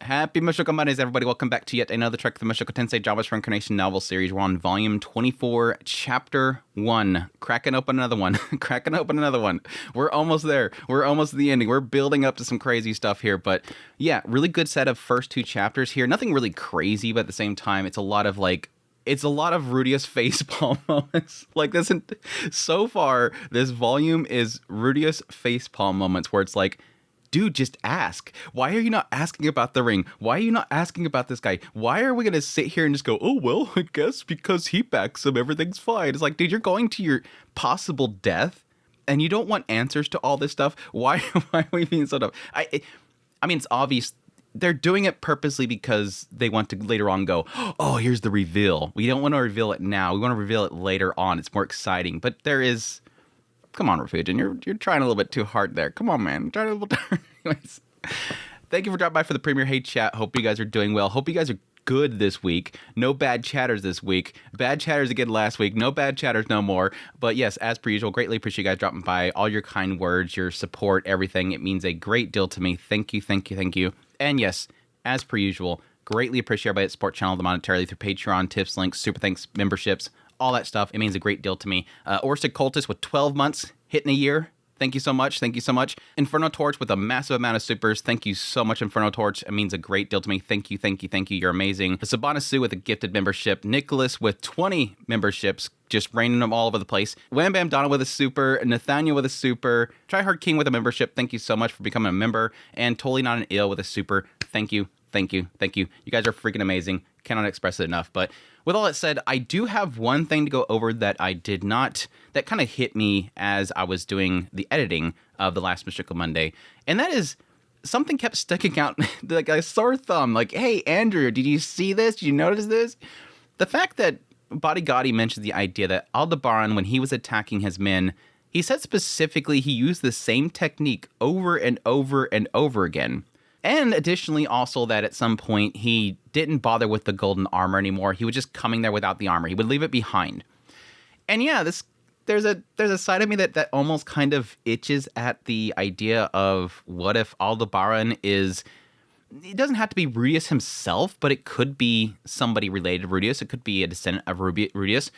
Happy Mushoku Mondays, everybody. Welcome back to yet another trek of the Mushoku Tensei Jobless Reincarnation novel series. We're on volume 24, chapter 1. Cracking open another one. Cracking open another one. We're almost there. We're almost at the ending. We're building up to some crazy stuff here. But yeah, really good set of first two chapters here. Nothing really crazy, but at the same time, it's a lot of Rudeus facepalm moments. Like this, so far, this volume is Rudeus facepalm moments where it's like, dude, just ask. Why are you not asking about the ring? Why are you not asking about this guy? Why are we going to sit here and just go, oh, well, I guess because he backs him, everything's fine. It's like, dude, you're going to your possible death and you don't want answers to all this stuff. Why are we being so dumb? I mean, it's obvious. They're doing it purposely because they want to later on go, oh, here's the reveal. We don't want to reveal it now. We want to reveal it later on. It's more exciting. But there is... Come on, Refugian, you're trying a little bit too hard there. Come on, man. Trying a little bit. Anyways, thank you for dropping by for the premiere. Hey, chat. Hope you guys are doing well. Hope you guys are good this week. No bad chatters this week. Bad chatters again last week. No bad chatters no more. But yes, as per usual, greatly appreciate you guys dropping by. All your kind words, your support, everything. It means a great deal to me. Thank you, thank you, thank you. And yes, as per usual, greatly appreciate everybody that support channel monetarily through Patreon, tips, links, super thanks, memberships, all that stuff. It means a great deal to me. Orsted Cultist with 12 months, hitting a year. Thank you so much. Thank you so much. Inferno Torch with a massive amount of supers. Thank you so much, Inferno Torch. It means a great deal to me. Thank you, thank you, thank you. You're amazing. Sabana Sue with a gifted membership. Nicholas with 20 memberships, just raining them all over the place. Wham Bam Donna with a super. Nathaniel with a super. Tryhard King with a membership. Thank you so much for becoming a member. And Totally Not an Ill with a super. Thank you, thank you, thank you. You guys are freaking amazing. Cannot express it enough. But with all that said, I do have one thing to go over that I did not, that kind of hit me as I was doing the editing of the last Mushoku Monday. And that is, something kept sticking out like a sore thumb. Like, hey, Andrew, did you see this? Did you notice this? The fact that Badigadi mentioned the idea that Alabaran, when he was attacking his men, he said specifically he used the same technique over and over and over again. And additionally, also that at some point he didn't bother with the golden armor anymore. He was just coming there without the armor. He would leave it behind. And yeah, there's a side of me that almost kind of itches at the idea of what if Alabaran is... It doesn't have to be Rudeus himself, but it could be somebody related to Rudeus. It could be a descendant of Rudeus.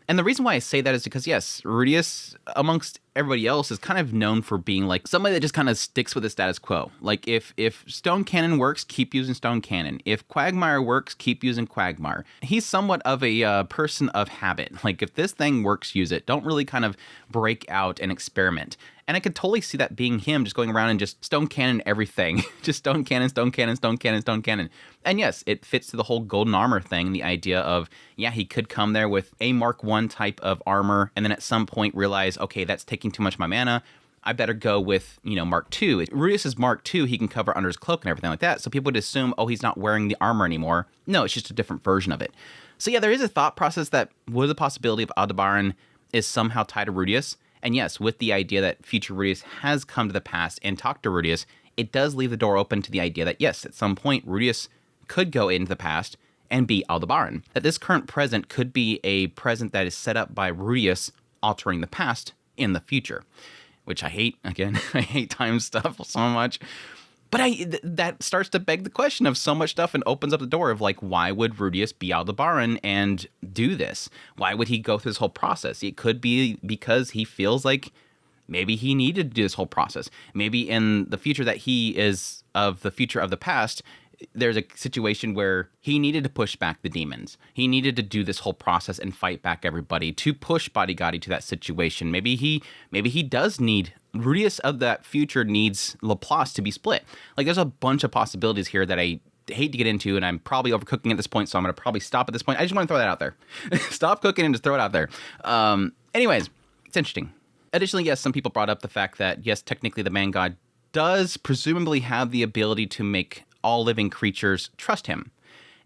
And the reason why I say that is because, yes, Rudeus, amongst everybody else, is kind of known for being like somebody that just kind of sticks with the status quo. Like, if Stone Cannon works, keep using Stone Cannon. If Quagmire works, keep using Quagmire. He's somewhat of a person of habit. Like, if this thing works, use it. Don't really kind of break out and experiment. And I could totally see that being him, just going around and just Stone Cannon everything. Just Stone Cannon, Stone Cannon, Stone Cannon, Stone Cannon. And yes, it fits to the whole golden armor thing, the idea of, yeah, he could come there with a Mark 1 type of armor, and then at some point realize, okay, that's taking too much of my mana. I better go with, Mark 2. Rudeus is Mark 2, he can cover under his cloak and everything like that. So people would assume, oh, he's not wearing the armor anymore. No, it's just a different version of it. So yeah, there is a thought process that would the possibility of Aldebaran is somehow tied to Rudeus. And yes, with the idea that future Rudeus has come to the past and talked to Rudeus, it does leave the door open to the idea that, yes, at some point, Rudeus could go into the past and be Aldebaran. That this current present could be a present that is set up by Rudeus altering the past in the future. Which I hate. Again, I hate time stuff so much. But that starts to beg the question of so much stuff and opens up the door of, like, why would Rudeus be Aldebaran and do this? Why would he go through this whole process? It could be because he feels like maybe he needed to do this whole process. Maybe in the future that he is of the future of the past, there's a situation where he needed to push back the demons. He needed to do this whole process and fight back everybody to push Badigadi to that situation. Maybe he does need... Rudeus of that future needs Laplace to be split. Like, there's a bunch of possibilities here that I hate to get into, and I'm probably overcooking at this point, so I'm going to probably stop at this point. I just want to throw that out there. Stop cooking and just throw it out there. Anyways, it's interesting. Additionally, yes, some people brought up the fact that, yes, technically the man god does presumably have the ability to make all living creatures trust him.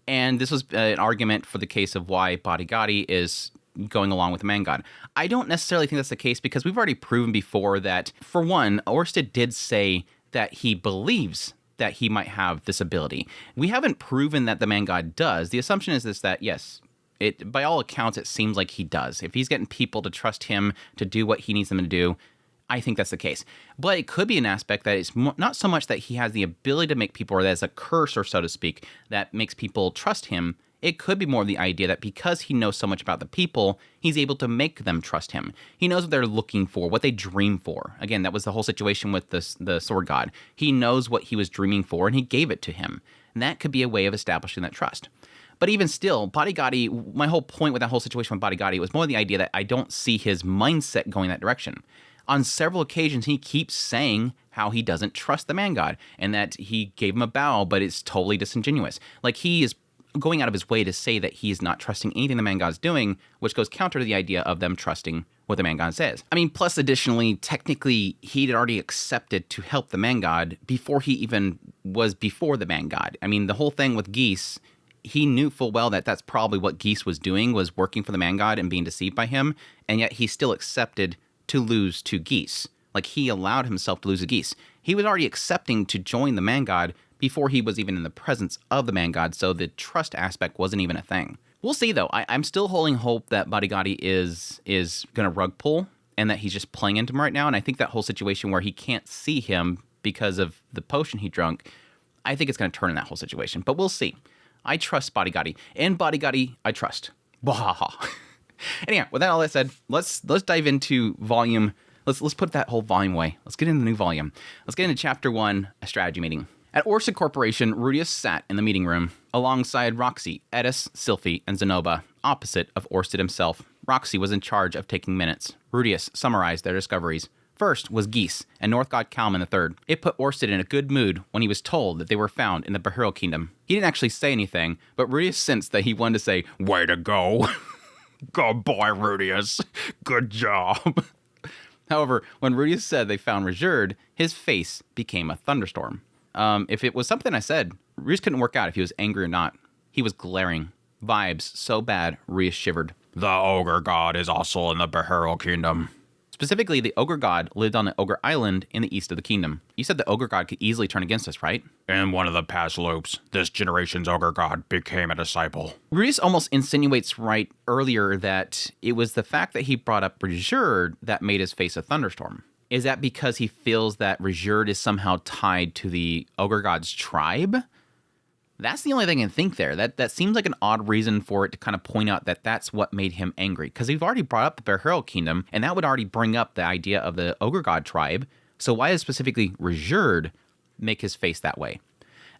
And this was an argument for the case of why Badigadi is going along with the man god. I don't necessarily think that's the case because we've already proven before that, for one, Orsted did say that he believes that he might have this ability. We haven't proven that the man god does. The assumption is this, that yes, by all accounts, it seems like he does. If he's getting people to trust him to do what he needs them to do, I think that's the case. But it could be an aspect that it's not so much that he has the ability to make people, or that's a curse, or so to speak, that makes people trust him. It could be more the idea that because he knows so much about the people, he's able to make them trust him. He knows what they're looking for, what they dream for. Again, that was the whole situation with the sword god. He knows what he was dreaming for, and he gave it to him. And that could be a way of establishing that trust. But even still, Badigadi, my whole point with that whole situation with Badigadi was more the idea that I don't see his mindset going that direction. On several occasions, he keeps saying how he doesn't trust the man god, and that he gave him a bow, but it's totally disingenuous. Like, he is going out of his way to say that he's not trusting anything the man god's doing, which goes counter to the idea of them trusting what the man god says. I mean, plus additionally, technically, he'd already accepted to help the man god before he even was before the man god. I mean, the whole thing with Geese, he knew full well that that's probably what Geese was doing, was working for the man god and being deceived by him, and yet he still accepted to lose to Geese. Like, he allowed himself to lose to Geese. He was already accepting to join the man god before he was even in the presence of the man god, so the trust aspect wasn't even a thing. We'll see, though. I'm still holding hope that Badigadi is going to rug pull, and that he's just playing into him right now, and I think that whole situation where he can't see him because of the potion he drank, I think it's going to turn in that whole situation, but we'll see. I trust Badigadi, and Badigadi I trust. Wahaha. Anyhow, with that all that said, let's dive into volume. Let's put that whole volume away. Let's get into the new volume. Let's get into Chapter 1, a strategy meeting. At Orsted Corporation, Rudeus sat in the meeting room alongside Roxy, Edis, Sylphie, and Zenoba, opposite of Orsted himself. Roxy was in charge of taking minutes. Rudeus summarized their discoveries. First was Geese and Northgod Kalman III. It put Orsted in a good mood when he was told that they were found in the Behero kingdom. He didn't actually say anything, but Rudeus sensed that he wanted to say, "Way to go." Good boy, Rudeus. Good job. However, when Rudeus said they found Ruijerd, his face became a thunderstorm. If it was something I said, Rudeus couldn't work out if he was angry or not. He was glaring. Vibes so bad, Rudeus shivered. The ogre god is also in the Behero kingdom. Specifically, the ogre god lived on the ogre island in the east of the kingdom. You said the ogre god could easily turn against us, right? In one of the past loops, this generation's ogre god became a disciple. Rudeus almost insinuates right earlier that it was the fact that he brought up Ruijerd that made his face a thunderstorm. Is that because he feels that Ruijerd is somehow tied to the ogre god's tribe? That's the only thing I can think there. That seems like an odd reason for it to kind of point out that that's what made him angry. Because we've already brought up the Behero kingdom, and that would already bring up the idea of the ogre god tribe. So why does specifically Ruijerd make his face that way?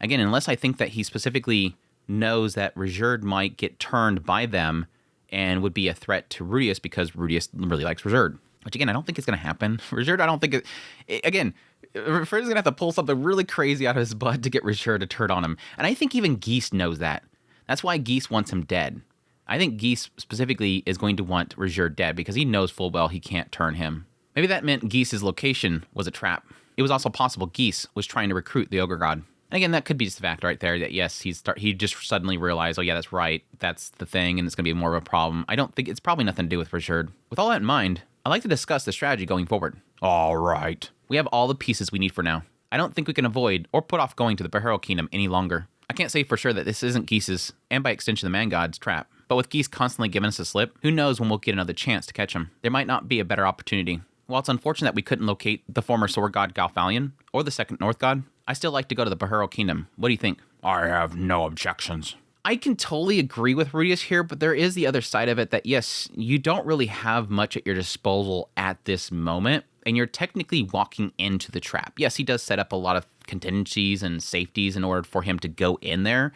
Again, unless I think that he specifically knows that Ruijerd might get turned by them and would be a threat to Rudeus because Rudeus really likes Ruijerd. Which, again, I don't think it's going to happen. Ruijerd, I don't think again, Fred's going to have to pull something really crazy out of his butt to get Ruijerd to turn on him. And I think even Geese knows that. That's why Geese wants him dead. I think Geese specifically is going to want Ruijerd dead because he knows full well he can't turn him. Maybe that meant Geese's location was a trap. It was also possible Geese was trying to recruit the ogre god. And again, that could be just the fact right there that, yes, he just suddenly realized, oh yeah, that's right, that's the thing, and it's going to be more of a problem. I don't think it's probably nothing to do with Ruijerd. With all that in mind, I'd like to discuss the strategy going forward. All right. We have all the pieces we need for now. I don't think we can avoid or put off going to the Behero kingdom any longer. I can't say for sure that this isn't Geese's, and by extension the man god's, trap. But with Geese constantly giving us a slip, who knows when we'll get another chance to catch him. There might not be a better opportunity. While it's unfortunate that we couldn't locate the former sword god Galfalion, or the second North god, I still like to go to the Behero kingdom. What do you think? I have no objections. I can totally agree with Rudeus here, but there is the other side of it that, yes, you don't really have much at your disposal at this moment, and you're technically walking into the trap. Yes, he does set up a lot of contingencies and safeties in order for him to go in there,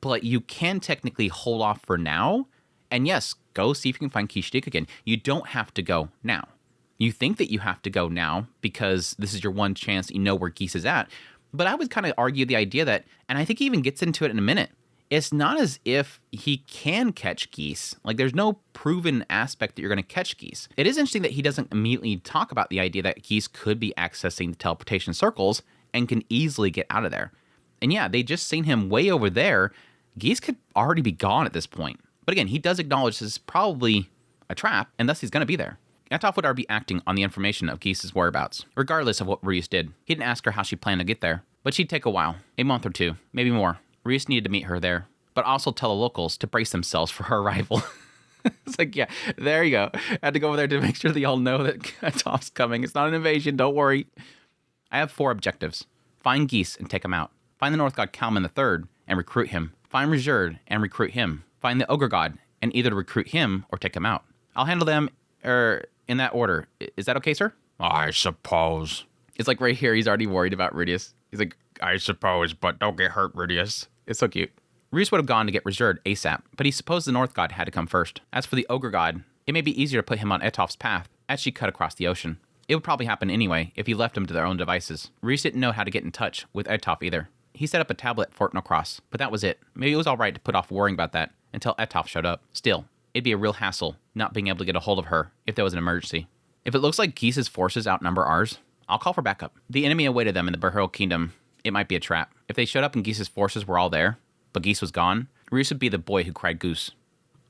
but you can technically hold off for now, and yes, go see if you can find Kishdik again. You don't have to go now. You think that you have to go now because this is your one chance that you know where Geese is at, but I would kind of argue the idea that, and I think he even gets into it in a minute, it's not as if he can catch Geese. Like, there's no proven aspect that you're going to catch Geese. It is interesting that he doesn't immediately talk about the idea that Geese could be accessing the teleportation circles and can easily get out of there. And yeah, they just seen him way over there. Geese could already be gone at this point. But again, he does acknowledge this is probably a trap, and thus he's going to be there. Yatov would already be acting on the information of Geese's whereabouts, regardless of what Rudeus did. He didn't ask her how she planned to get there, but she'd take a while, a month or two, maybe more. Rudeus needed to meet her there, but also tell the locals to brace themselves for her arrival. It's like, yeah, there you go. I had to go over there to make sure that y'all know that Etof's coming. It's not an invasion, don't worry. I have 4 objectives. Find Geese and take him out. Find the North God Kalman III and recruit him. Find Ruijerd and recruit him. Find the Ogre God and either recruit him or take him out. I'll handle them in that order. Is that okay, sir? I suppose. It's like right here, he's already worried about Rudeus. He's like, I suppose, but don't get hurt, Rudeus. it's so cute. Rudeus would have gone to get Ruijerd ASAP, but he supposed the North God had to come first. As for the Ogre God, it may be easier to put him on Etof's path as she cut across the ocean. It would probably happen anyway if he left them to their own devices. Rudeus didn't know how to get in touch with Etof either. He set up a tablet for Norcross, but that was it. Maybe it was alright to put off worrying about that until Etof showed up. Still, it'd be a real hassle not being able to get a hold of her if there was an emergency. If it looks like Geese's forces outnumber ours, I'll call for backup. The enemy awaited them in the Behero Kingdom. It might be a trap. If they showed up and Geese's forces were all there, but Geese was gone, Rudeus would be the boy who cried goose.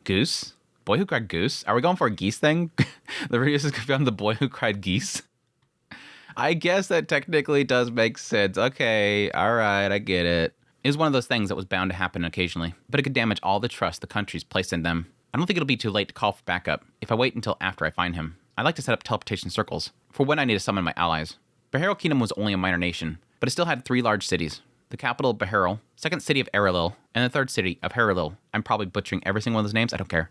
Goose? Boy who cried goose? Are we going for a geese thing? The Rudeus is going to become the boy who cried geese? I guess that technically does make sense. Okay, alright, I get it. It was one of those things that was bound to happen occasionally, but it could damage all the trust the countries placed in them. I don't think it'll be too late to call for backup if I wait until after I find him. I like to set up teleportation circles for when I need to summon my allies. Behero Kingdom was only a minor nation, but it still had 3 large cities. The capital of Behero, second city of Erilil, and the third city of Herilil. I'm probably butchering every single one of those names. I don't care.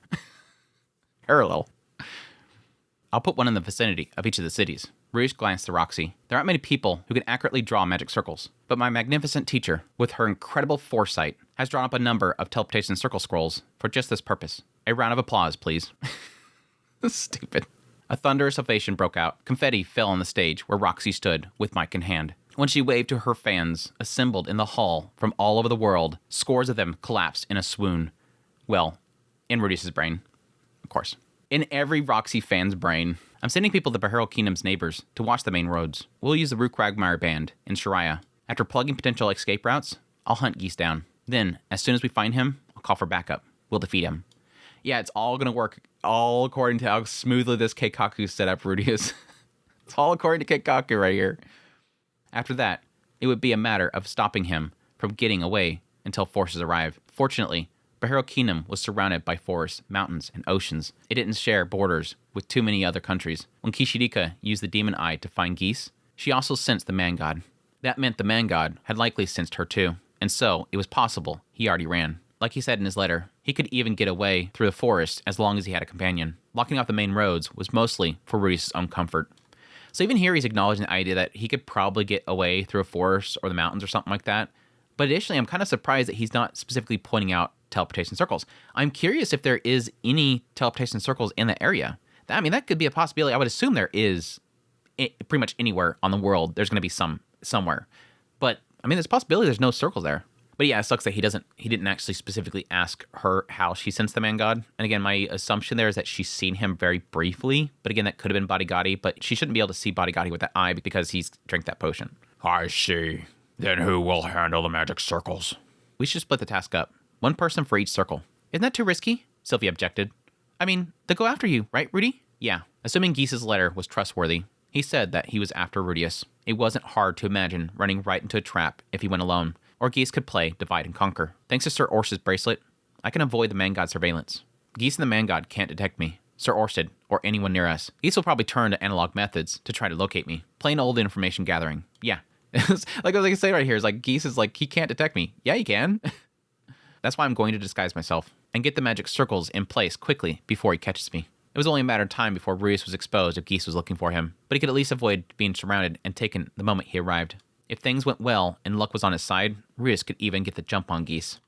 Herilil. I'll put one in the vicinity of each of the cities. Rudeus glanced to Roxy. There aren't many people who can accurately draw magic circles, but my magnificent teacher, with her incredible foresight, has drawn up a number of teleportation circle scrolls for just this purpose. A round of applause, please. Stupid. A thunderous ovation broke out. Confetti fell on the stage where Roxy stood, with mic in hand. When she waved to her fans, assembled in the hall from all over the world, scores of them collapsed in a swoon. Well, in Rudeus's brain, of course. In every Roxy fan's brain. I'm sending people to Behero Kingdom's neighbors to watch the main roads. We'll use the Ruijerd band in Shariah. After plugging potential escape routes, I'll hunt Geese down. Then, as soon as we find him, I'll call for backup. We'll defeat him. Yeah, it's all gonna work all according to how smoothly this Keikaku set up Rudeus. It's all according to Keikaku right here. After that, it would be a matter of stopping him from getting away until forces arrive. Fortunately, Behero Kingdom was surrounded by forests, mountains, and oceans. It didn't share borders with too many other countries. When Kishirika used the demon eye to find Geese, she also sensed the man god. That meant the man god had likely sensed her too, and so it was possible he already ran. Like he said in his letter, he could even get away through the forest as long as he had a companion. Locking off the main roads was mostly for Rudeus' own comfort. So even here, he's acknowledging the idea that he could probably get away through a forest or the mountains or something like that. But additionally, I'm kind of surprised that he's not specifically pointing out teleportation circles. I'm curious if there is any teleportation circles in the area. I mean, that could be a possibility. I would assume there is pretty much anywhere on the world. There's going to be some somewhere. But, I mean, there's a possibility there's no circles there. But yeah, it sucks that he didn't actually specifically ask her how she sensed the man god. And again, my assumption there is that she's seen him very briefly. But again, that could have been Badigadi, but she shouldn't be able to see Badigadi with that eye because he's drank that potion. I see. Then who will handle the magic circles? We should split the task up. One person for each circle. Isn't that too risky? Sylvia objected. I mean, they'll go after you, right, Rudy? Yeah. Assuming Geese's letter was trustworthy, he said that he was after Rudeus. It wasn't hard to imagine running right into a trap if he went alone. Or Geese could play divide and conquer. Thanks to Sir Orsted's bracelet, I can avoid the man god surveillance. Geese and the man god can't detect me, Sir Orsted, or anyone near us. Geese will probably turn to analog methods to try to locate me. Plain old information gathering. Yeah. Like I was going to say right here, is like Geese is like, he can't detect me. Yeah, he can. That's why I'm going to disguise myself and get the magic circles in place quickly before he catches me. It was only a matter of time before Rudeus was exposed if Geese was looking for him, but he could at least avoid being surrounded and taken the moment he arrived. If things went well and luck was on his side, Rudeus could even get the jump on Geese.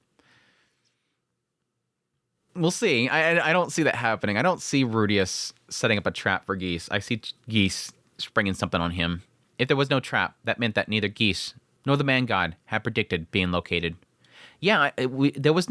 We'll see. I don't see that happening. I don't see Rudeus setting up a trap for Geese. I see Geese springing something on him. If there was no trap, that meant that neither Geese nor the man god had predicted being located. Yeah, there was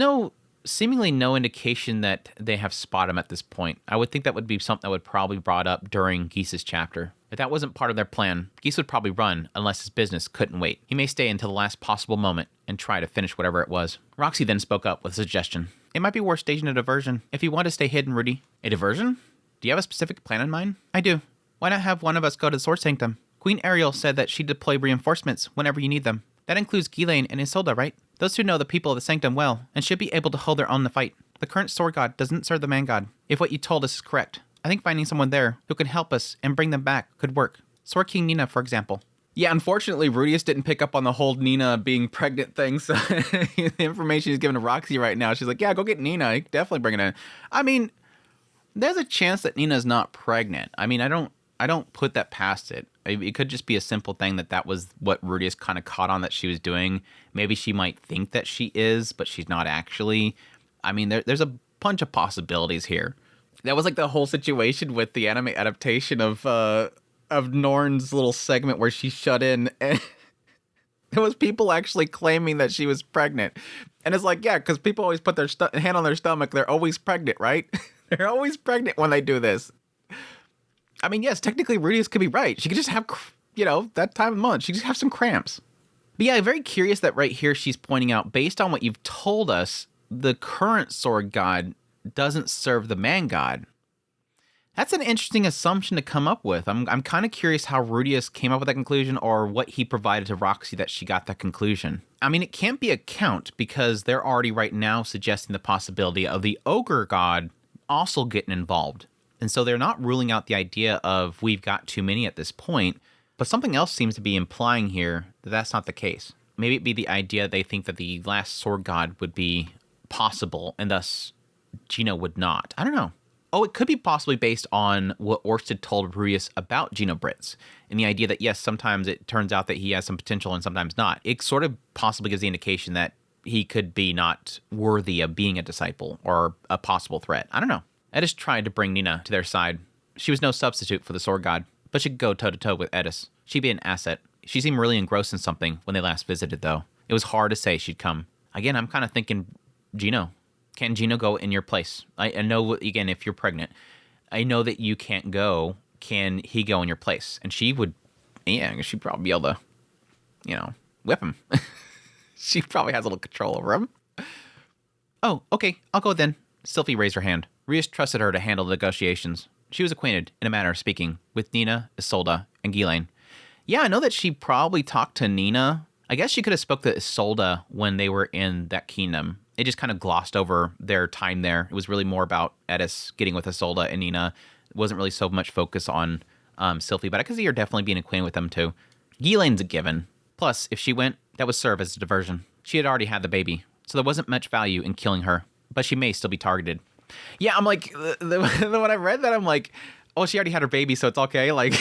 seemingly no indication that they have spotted him at this point. I would think that would be something that would probably be brought up during Geese's chapter. If that wasn't part of their plan, Geese would probably run unless his business couldn't wait. He may stay until the last possible moment and try to finish whatever it was. Roxy then spoke up with a suggestion. It might be worth staging a diversion if you want to stay hidden, Rudy. A diversion? Do you have a specific plan in mind? I do. Why not have one of us go to the Sword Sanctum? Queen Ariel said that she'd deploy reinforcements whenever you need them. That includes Ghislaine and Isolde, right? Those two know the people of the Sanctum well and should be able to hold their own in the fight. The current sword god doesn't serve the man god. If what you told us is correct, I think finding someone there who can help us and bring them back could work. Sword King Nina, for example. Yeah, unfortunately, Rudeus didn't pick up on the whole Nina being pregnant thing, so the information he's giving to Roxy right now, she's like, yeah, go get Nina. You can definitely bring it in. I mean, there's a chance that Nina's not pregnant. I mean, I don't put that past it. It could just be a simple thing that was what Rudeus kind of caught on that she was doing. Maybe she might think that she is, but she's not actually. I mean, there's a bunch of possibilities here. That was like the whole situation with the anime adaptation of Norn's little segment where she's shut in, and there was people actually claiming that she was pregnant. And it's like, yeah, because people always put their hand on their stomach. They're always pregnant, right? They're always pregnant when they do this. I mean, yes, technically Rudeus could be right. She could just have, that time of month. She could just have some cramps. But yeah, I'm very curious that right here she's pointing out, based on what you've told us, the current sword god doesn't serve the man god. That's an interesting assumption to come up with. I'm kind of curious how Rudeus came up with that conclusion, or what he provided to Roxy that she got that conclusion. I mean, it can't be a count, because they're already right now suggesting the possibility of the ogre god also getting involved. And so they're not ruling out the idea of we've got too many at this point, but something else seems to be implying here that that's not the case. Maybe it'd be the idea they think that the last sword god would be possible, and thus Gino would not. I don't know. Oh, it could be possibly based on what Orsted told Rudeus about Gino Brits, and the idea that, yes, sometimes it turns out that he has some potential and sometimes not. It sort of possibly gives the indication that he could be not worthy of being a disciple or a possible threat. I don't know. Edis tried to bring Nina to their side. She was no substitute for the sword god, but she could go toe-to-toe with Edis. She'd be an asset. She seemed really engrossed in something when they last visited, though. It was hard to say she'd come. Again, I'm kind of thinking Gino. Can Gino go in your place? I know, again, if you're pregnant, I know that you can't go. Can he go in your place? And she would, she'd probably be able to, whip him. She probably has a little control over him. Oh, okay, I'll go then. Sylphie raised her hand. Rudeus trusted her to handle the negotiations. She was acquainted, in a manner of speaking, with Nina, Isolde, and Ghislaine. Yeah, I know that she probably talked to Nina. I guess she could have spoke to Isolde when they were in that kingdom. It just kind of glossed over their time there. It was really more about Edis getting with Isolde and Nina. It wasn't really so much focus on Sylphie, but I could see her definitely being acquainted with them too. Ghislaine's a given. Plus, if she went, that would serve as a diversion. She had already had the baby, so there wasn't much value in killing her, but she may still be targeted. Yeah, I'm like, when I read that, I'm like, oh, she already had her baby, so it's okay. Like,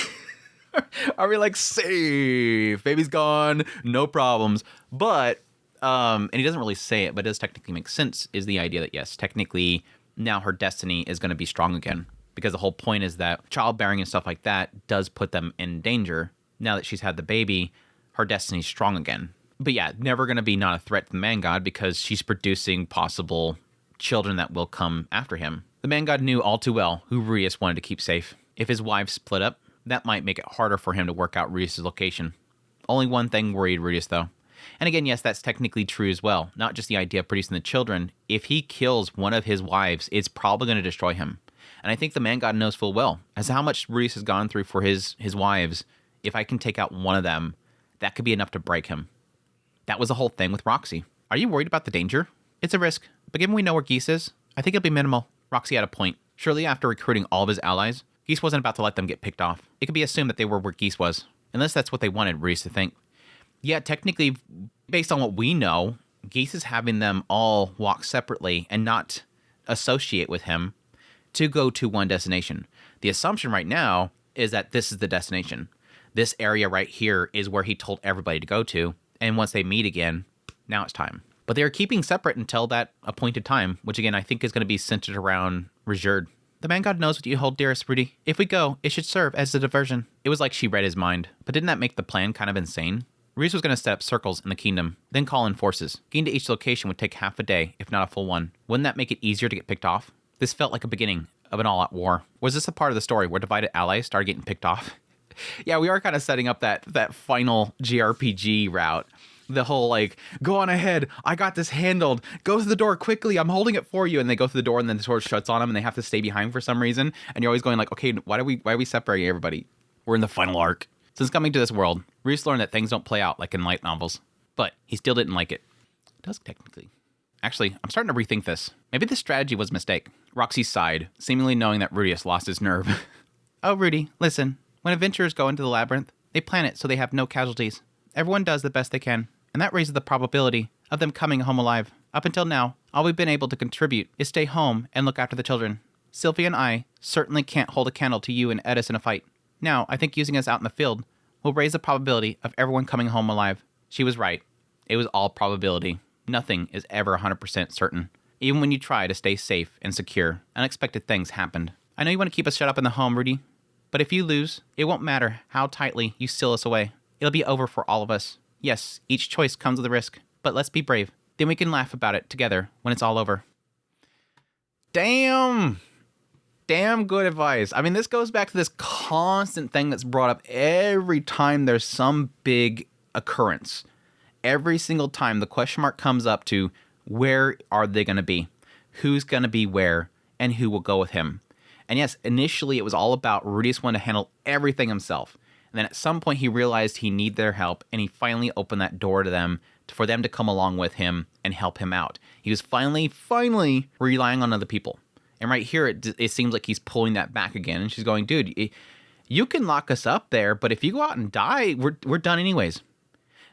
are we like, safe? Baby's gone, no problems. But, and he doesn't really say it, but it does technically make sense, is the idea that, yes, technically now her destiny is going to be strong again. Because the whole point is that childbearing and stuff like that does put them in danger. Now that she's had the baby, her destiny's strong again. But yeah, never going to be not a threat to the man god, because she's producing possible children that will come after him. The man god knew all too well who Rudeus wanted to keep safe. If his wives split up, that might make it harder for him to work out Rudeus' location. Only one thing worried Rudeus, though. And again, yes, that's technically true as well. Not just the idea of producing the children. If he kills one of his wives, it's probably going to destroy him. And I think the man god knows full well, as to how much Rudeus has gone through for his wives. If I can take out one of them, that could be enough to break him. That was the whole thing with Roxy. Are you worried about the danger? It's a risk, but given we know where Geese is, I think it'll be minimal. Roxy had a point. Surely after recruiting all of his allies, Geese wasn't about to let them get picked off. It could be assumed that they were where Geese was, unless that's what they wanted Rudeus to think. Yeah, technically, based on what we know, Geese is having them all walk separately and not associate with him to go to one destination. The assumption right now is that this is the destination. This area right here is where he told everybody to go to, and once they meet again, now it's time. But they are keeping separate until that appointed time, which again I think is going to be centered around Ruijerd. The man god knows what you hold dearest, Rudy. If we go, it should serve as a diversion. It was like she read his mind, but didn't that make the plan kind of insane? Rudeus was going to set up circles in the kingdom, then call in forces. Getting to each location would take half a day, if not a full one. Wouldn't that make it easier to get picked off? This felt like a beginning of an all-out war. Was this a part of the story where divided allies started getting picked off? Yeah, we are kind of setting up that final JRPG route. The whole, like, go on ahead, I got this handled, go through the door quickly, I'm holding it for you, and they go through the door, and then the door shuts on them, and they have to stay behind for some reason, and you're always going like, okay, why are we separating everybody? We're in the final arc. Since coming to this world, Rudeus learned that things don't play out like in light novels, but he still didn't like it. It does technically. Actually, I'm starting to rethink this. Maybe this strategy was a mistake. Roxy sighed, seemingly knowing that Rudeus lost his nerve. Oh, Rudy, listen. When adventurers go into the labyrinth, they plan it so they have no casualties. Everyone does the best they can, and that raises the probability of them coming home alive. Up until now, all we've been able to contribute is stay home and look after the children. Sylvia and I certainly can't hold a candle to you and Edis in a fight. Now, I think using us out in the field will raise the probability of everyone coming home alive. She was right. It was all probability. Nothing is ever 100% certain. Even when you try to stay safe and secure, unexpected things happened. I know you want to keep us shut up in the home, Rudy, but if you lose, it won't matter how tightly you seal us away. It'll be over for all of us. Yes, each choice comes with a risk, but let's be brave. Then we can laugh about it together when it's all over. Damn good advice. I mean, this goes back to this constant thing that's brought up every time there's some big occurrence. Every single time the question mark comes up to where are they going to be? Who's going to be where? And who will go with him? And yes, initially it was all about Rudeus wanting to handle everything himself. And then at some point he realized he needed their help, and he finally opened that door to them for them to come along with him and help him out. He was finally relying on other people. And right here, it seems like he's pulling that back again. And she's going, dude, you can lock us up there, but if you go out and die, we're done anyways.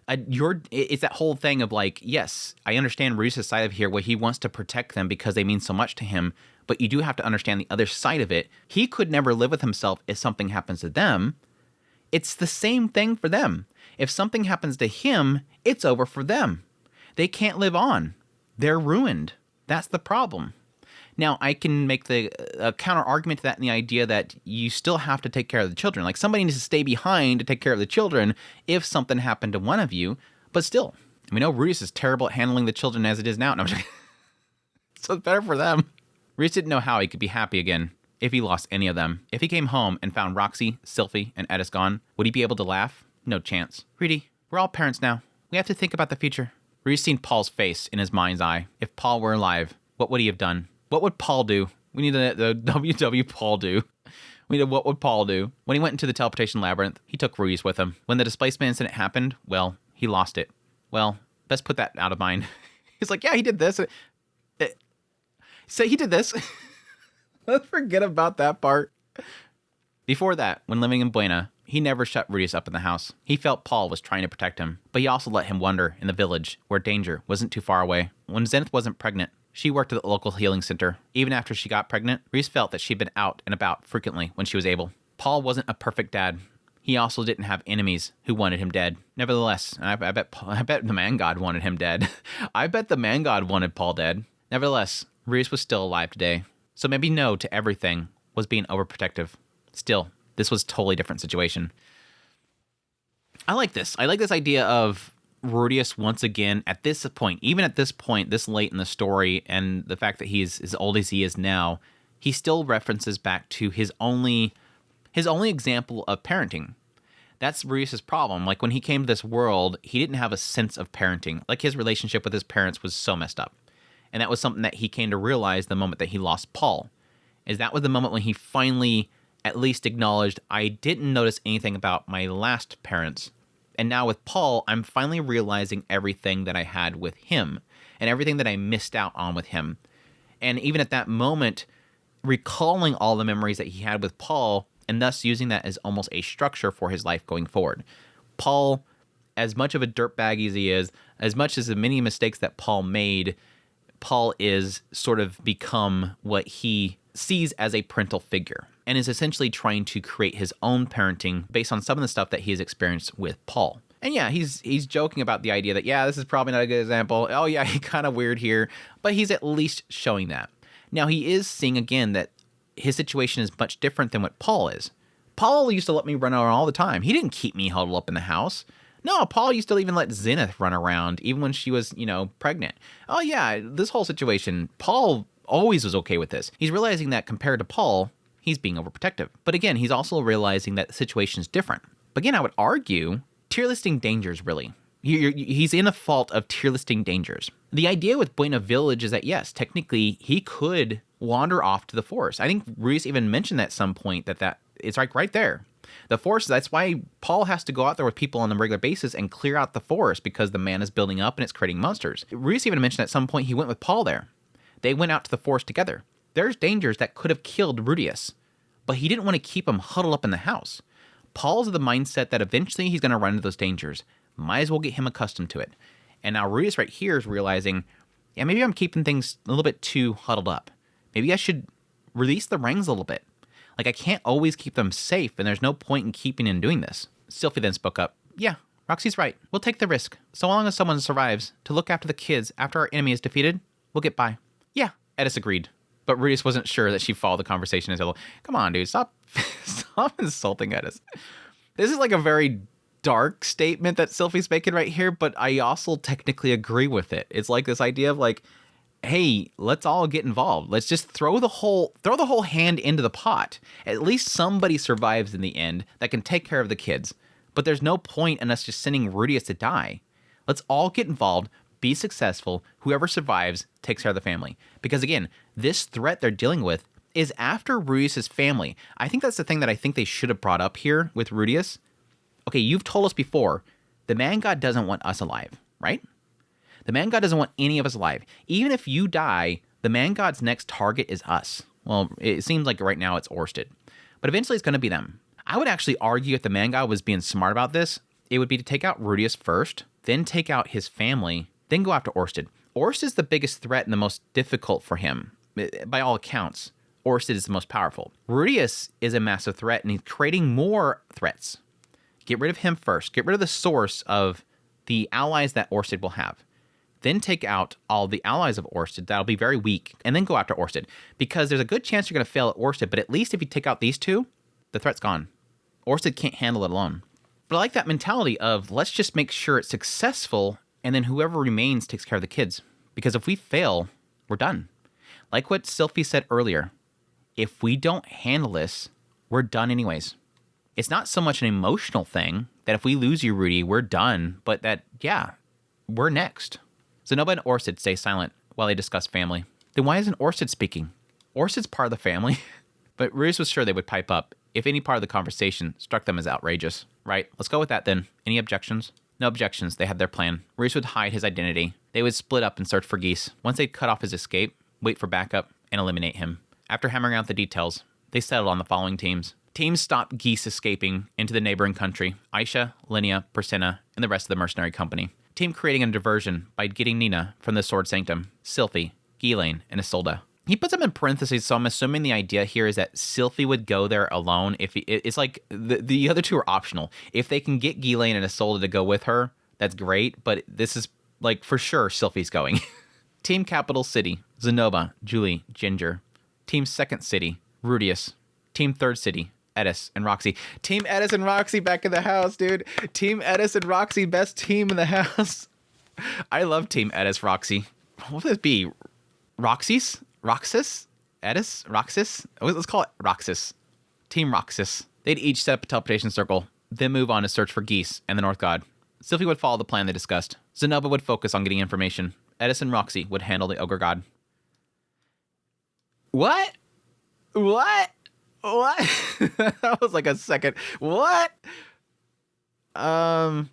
It's that whole thing of like, yes, I understand Rudeus' side of here where he wants to protect them because they mean so much to him, but you do have to understand the other side of it. He could never live with himself if something happens to them. It's the same thing for them. If something happens to him, it's over for them. They can't live on. They're ruined. That's the problem. Now, I can make the counter argument to that in the idea that you still have to take care of the children. Like, somebody needs to stay behind to take care of the children if something happened to one of you. But still, we know Rudeus is terrible at handling the children as it is now. No, so it's better for them. Rudeus didn't know how he could be happy again if he lost any of them. If he came home and found Roxy, Sylphie, and Edis gone, would he be able to laugh? No chance. Rudy, we're all parents now. We have to think about the future. Rudy's seen Paul's face in his mind's eye. If Paul were alive, what would he have done? What would Paul do? We need the WW Paul do. We need what would Paul do? When he went into the teleportation labyrinth, he took Rudeus with him. When the displacement incident happened, well, he lost it. Well, best put that out of mind. He's like, yeah, he did this. Say he did this. Let's forget about that part. Before that, when living in Buena, he never shut Rudeus up in the house. He felt Paul was trying to protect him, but he also let him wander in the village where danger wasn't too far away. When Zenith wasn't pregnant, she worked at the local healing center. Even after she got pregnant, Rudeus felt that she'd been out and about frequently when she was able. Paul wasn't a perfect dad. He also didn't have enemies who wanted him dead. Nevertheless, I bet the man god wanted him dead. I bet the man god wanted Paul dead. Nevertheless, Rudeus was still alive today. So maybe no to everything was being overprotective. Still, this was a totally different situation. I like this. I like this idea of Rudeus once again at this point, even at this point, this late in the story, and the fact that he's as old as he is now, he still references back to his only example of parenting. That's Rudeus' problem. Like, when he came to this world, he didn't have a sense of parenting. Like, his relationship with his parents was so messed up. And that was something that he came to realize the moment that he lost Paul. Is that was the moment when he finally at least acknowledged, I didn't notice anything about my last parents. And now with Paul, I'm finally realizing everything that I had with him and everything that I missed out on with him. And even at that moment, recalling all the memories that he had with Paul and thus using that as almost a structure for his life going forward. Paul, as much of a dirtbag as he is, as much as the many mistakes that Paul made, Paul is sort of become what he sees as a parental figure and is essentially trying to create his own parenting based on some of the stuff that he has experienced with Paul. And yeah, he's joking about the idea that, yeah, this is probably not a good example. Oh yeah, he's kind of weird here, but he's at least showing that. Now he is seeing again that his situation is much different than what Paul is. Paul used to let me run around all the time. He didn't keep me huddled up in the house. No, Paul used to even let Zenith run around, even when she was, pregnant. Oh yeah, this whole situation, Paul always was okay with this. He's realizing that compared to Paul, he's being overprotective. But again, he's also realizing that the situation is different. But again, I would argue, tier listing dangers, really. He's in a fault of tier listing dangers. The idea with Buena Village is that, yes, technically, he could wander off to the forest. I think Rudeus even mentioned that at some point that it's like right there. The forest, that's why Paul has to go out there with people on a regular basis and clear out the forest, because the man is building up and it's creating monsters. Rudeus even mentioned at some point he went with Paul there. They went out to the forest together. There's dangers that could have killed Rudeus, but he didn't want to keep him huddled up in the house. Paul's of the mindset that eventually he's going to run into those dangers. Might as well get him accustomed to it. And now Rudeus right here is realizing, yeah, maybe I'm keeping things a little bit too huddled up. Maybe I should release the reins a little bit. Like, I can't always keep them safe, and there's no point in keeping and doing this. Sylphie then spoke up. Yeah, Roxy's right. We'll take the risk. So long as someone survives to look after the kids after our enemy is defeated, we'll get by. Yeah, Edis agreed. But Rudeus wasn't sure that she followed the conversation as well. Come on, dude, stop insulting Edis. This is like a very dark statement that Sylphie's making right here, but I also technically agree with it. It's like this idea of like, hey, let's all get involved. Let's just throw the whole hand into the pot. At least somebody survives in the end that can take care of the kids. But there's no point in us just sending Rudeus to die. Let's all get involved, be successful. Whoever survives takes care of the family. Because again, this threat they're dealing with is after Rudeus' family. I think that's the thing that I think they should have brought up here with Rudeus. Okay, you've told us before, the man god doesn't want us alive, right? The man god doesn't want any of us alive. Even if you die, the man god's next target is us. Well, it seems like right now it's Orsted. But eventually it's going to be them. I would actually argue if the man god was being smart about this, it would be to take out Rudeus first, then take out his family, then go after Orsted. Orsted's the biggest threat and the most difficult for him. By all accounts, Orsted is the most powerful. Rudeus is a massive threat, and he's creating more threats. Get rid of him first. Get rid of the source of the allies that Orsted will have. Then take out all the allies of Orsted that'll be very weak, and then go after Orsted. Because there's a good chance you're going to fail at Orsted, but at least if you take out these two, the threat's gone. Orsted can't handle it alone. But I like that mentality of, let's just make sure it's successful, and then whoever remains takes care of the kids. Because if we fail, we're done. Like what Sylphie said earlier, if we don't handle this, we're done anyways. It's not so much an emotional thing that if we lose you, Rudy, we're done, but that, yeah, we're next. Zenoba and Orsted stay silent while they discuss family. Then why isn't Orsted speaking? Orsted's part of the family. But Rudeus was sure they would pipe up if any part of the conversation struck them as outrageous. Right, let's go with that then. Any objections? No objections, they had their plan. Rudeus would hide his identity. They would split up and search for Geese. Once they'd cut off his escape, wait for backup, and eliminate him. After hammering out the details, they settled on the following teams. Teams stopped Geese escaping into the neighboring country, Aisha, Linnea, Persenna, and the rest of the mercenary company. Team creating a diversion by getting Nina from the Sword Sanctum, Sylphie, Ghislaine, and Isolde. He puts them in parentheses, so I'm assuming the idea here is that Sylphie would go there alone. It's like the other two are optional. If they can get Ghislaine and Isolde to go with her, that's great, but this is like for sure Sylphie's going. Team Capital City, Zenoba, Julie, Ginger. Team Second City, Rudeus. Team Third City, Edis and Roxy. Team Edis and Roxy back in the house, dude. Team Edis and Roxy, best team in the house. I love Team Edis, Roxy. What would this be? Roxy's? Roxas? Edis? Roxas? Let's call it Roxas. Team Roxas. They'd each set up a teleportation circle, then move on to search for Geese and the North God. Sylphie would follow the plan they discussed. Zenoba would focus on getting information. Edis and Roxy would handle the Ogre God. What? That was like a second. What? I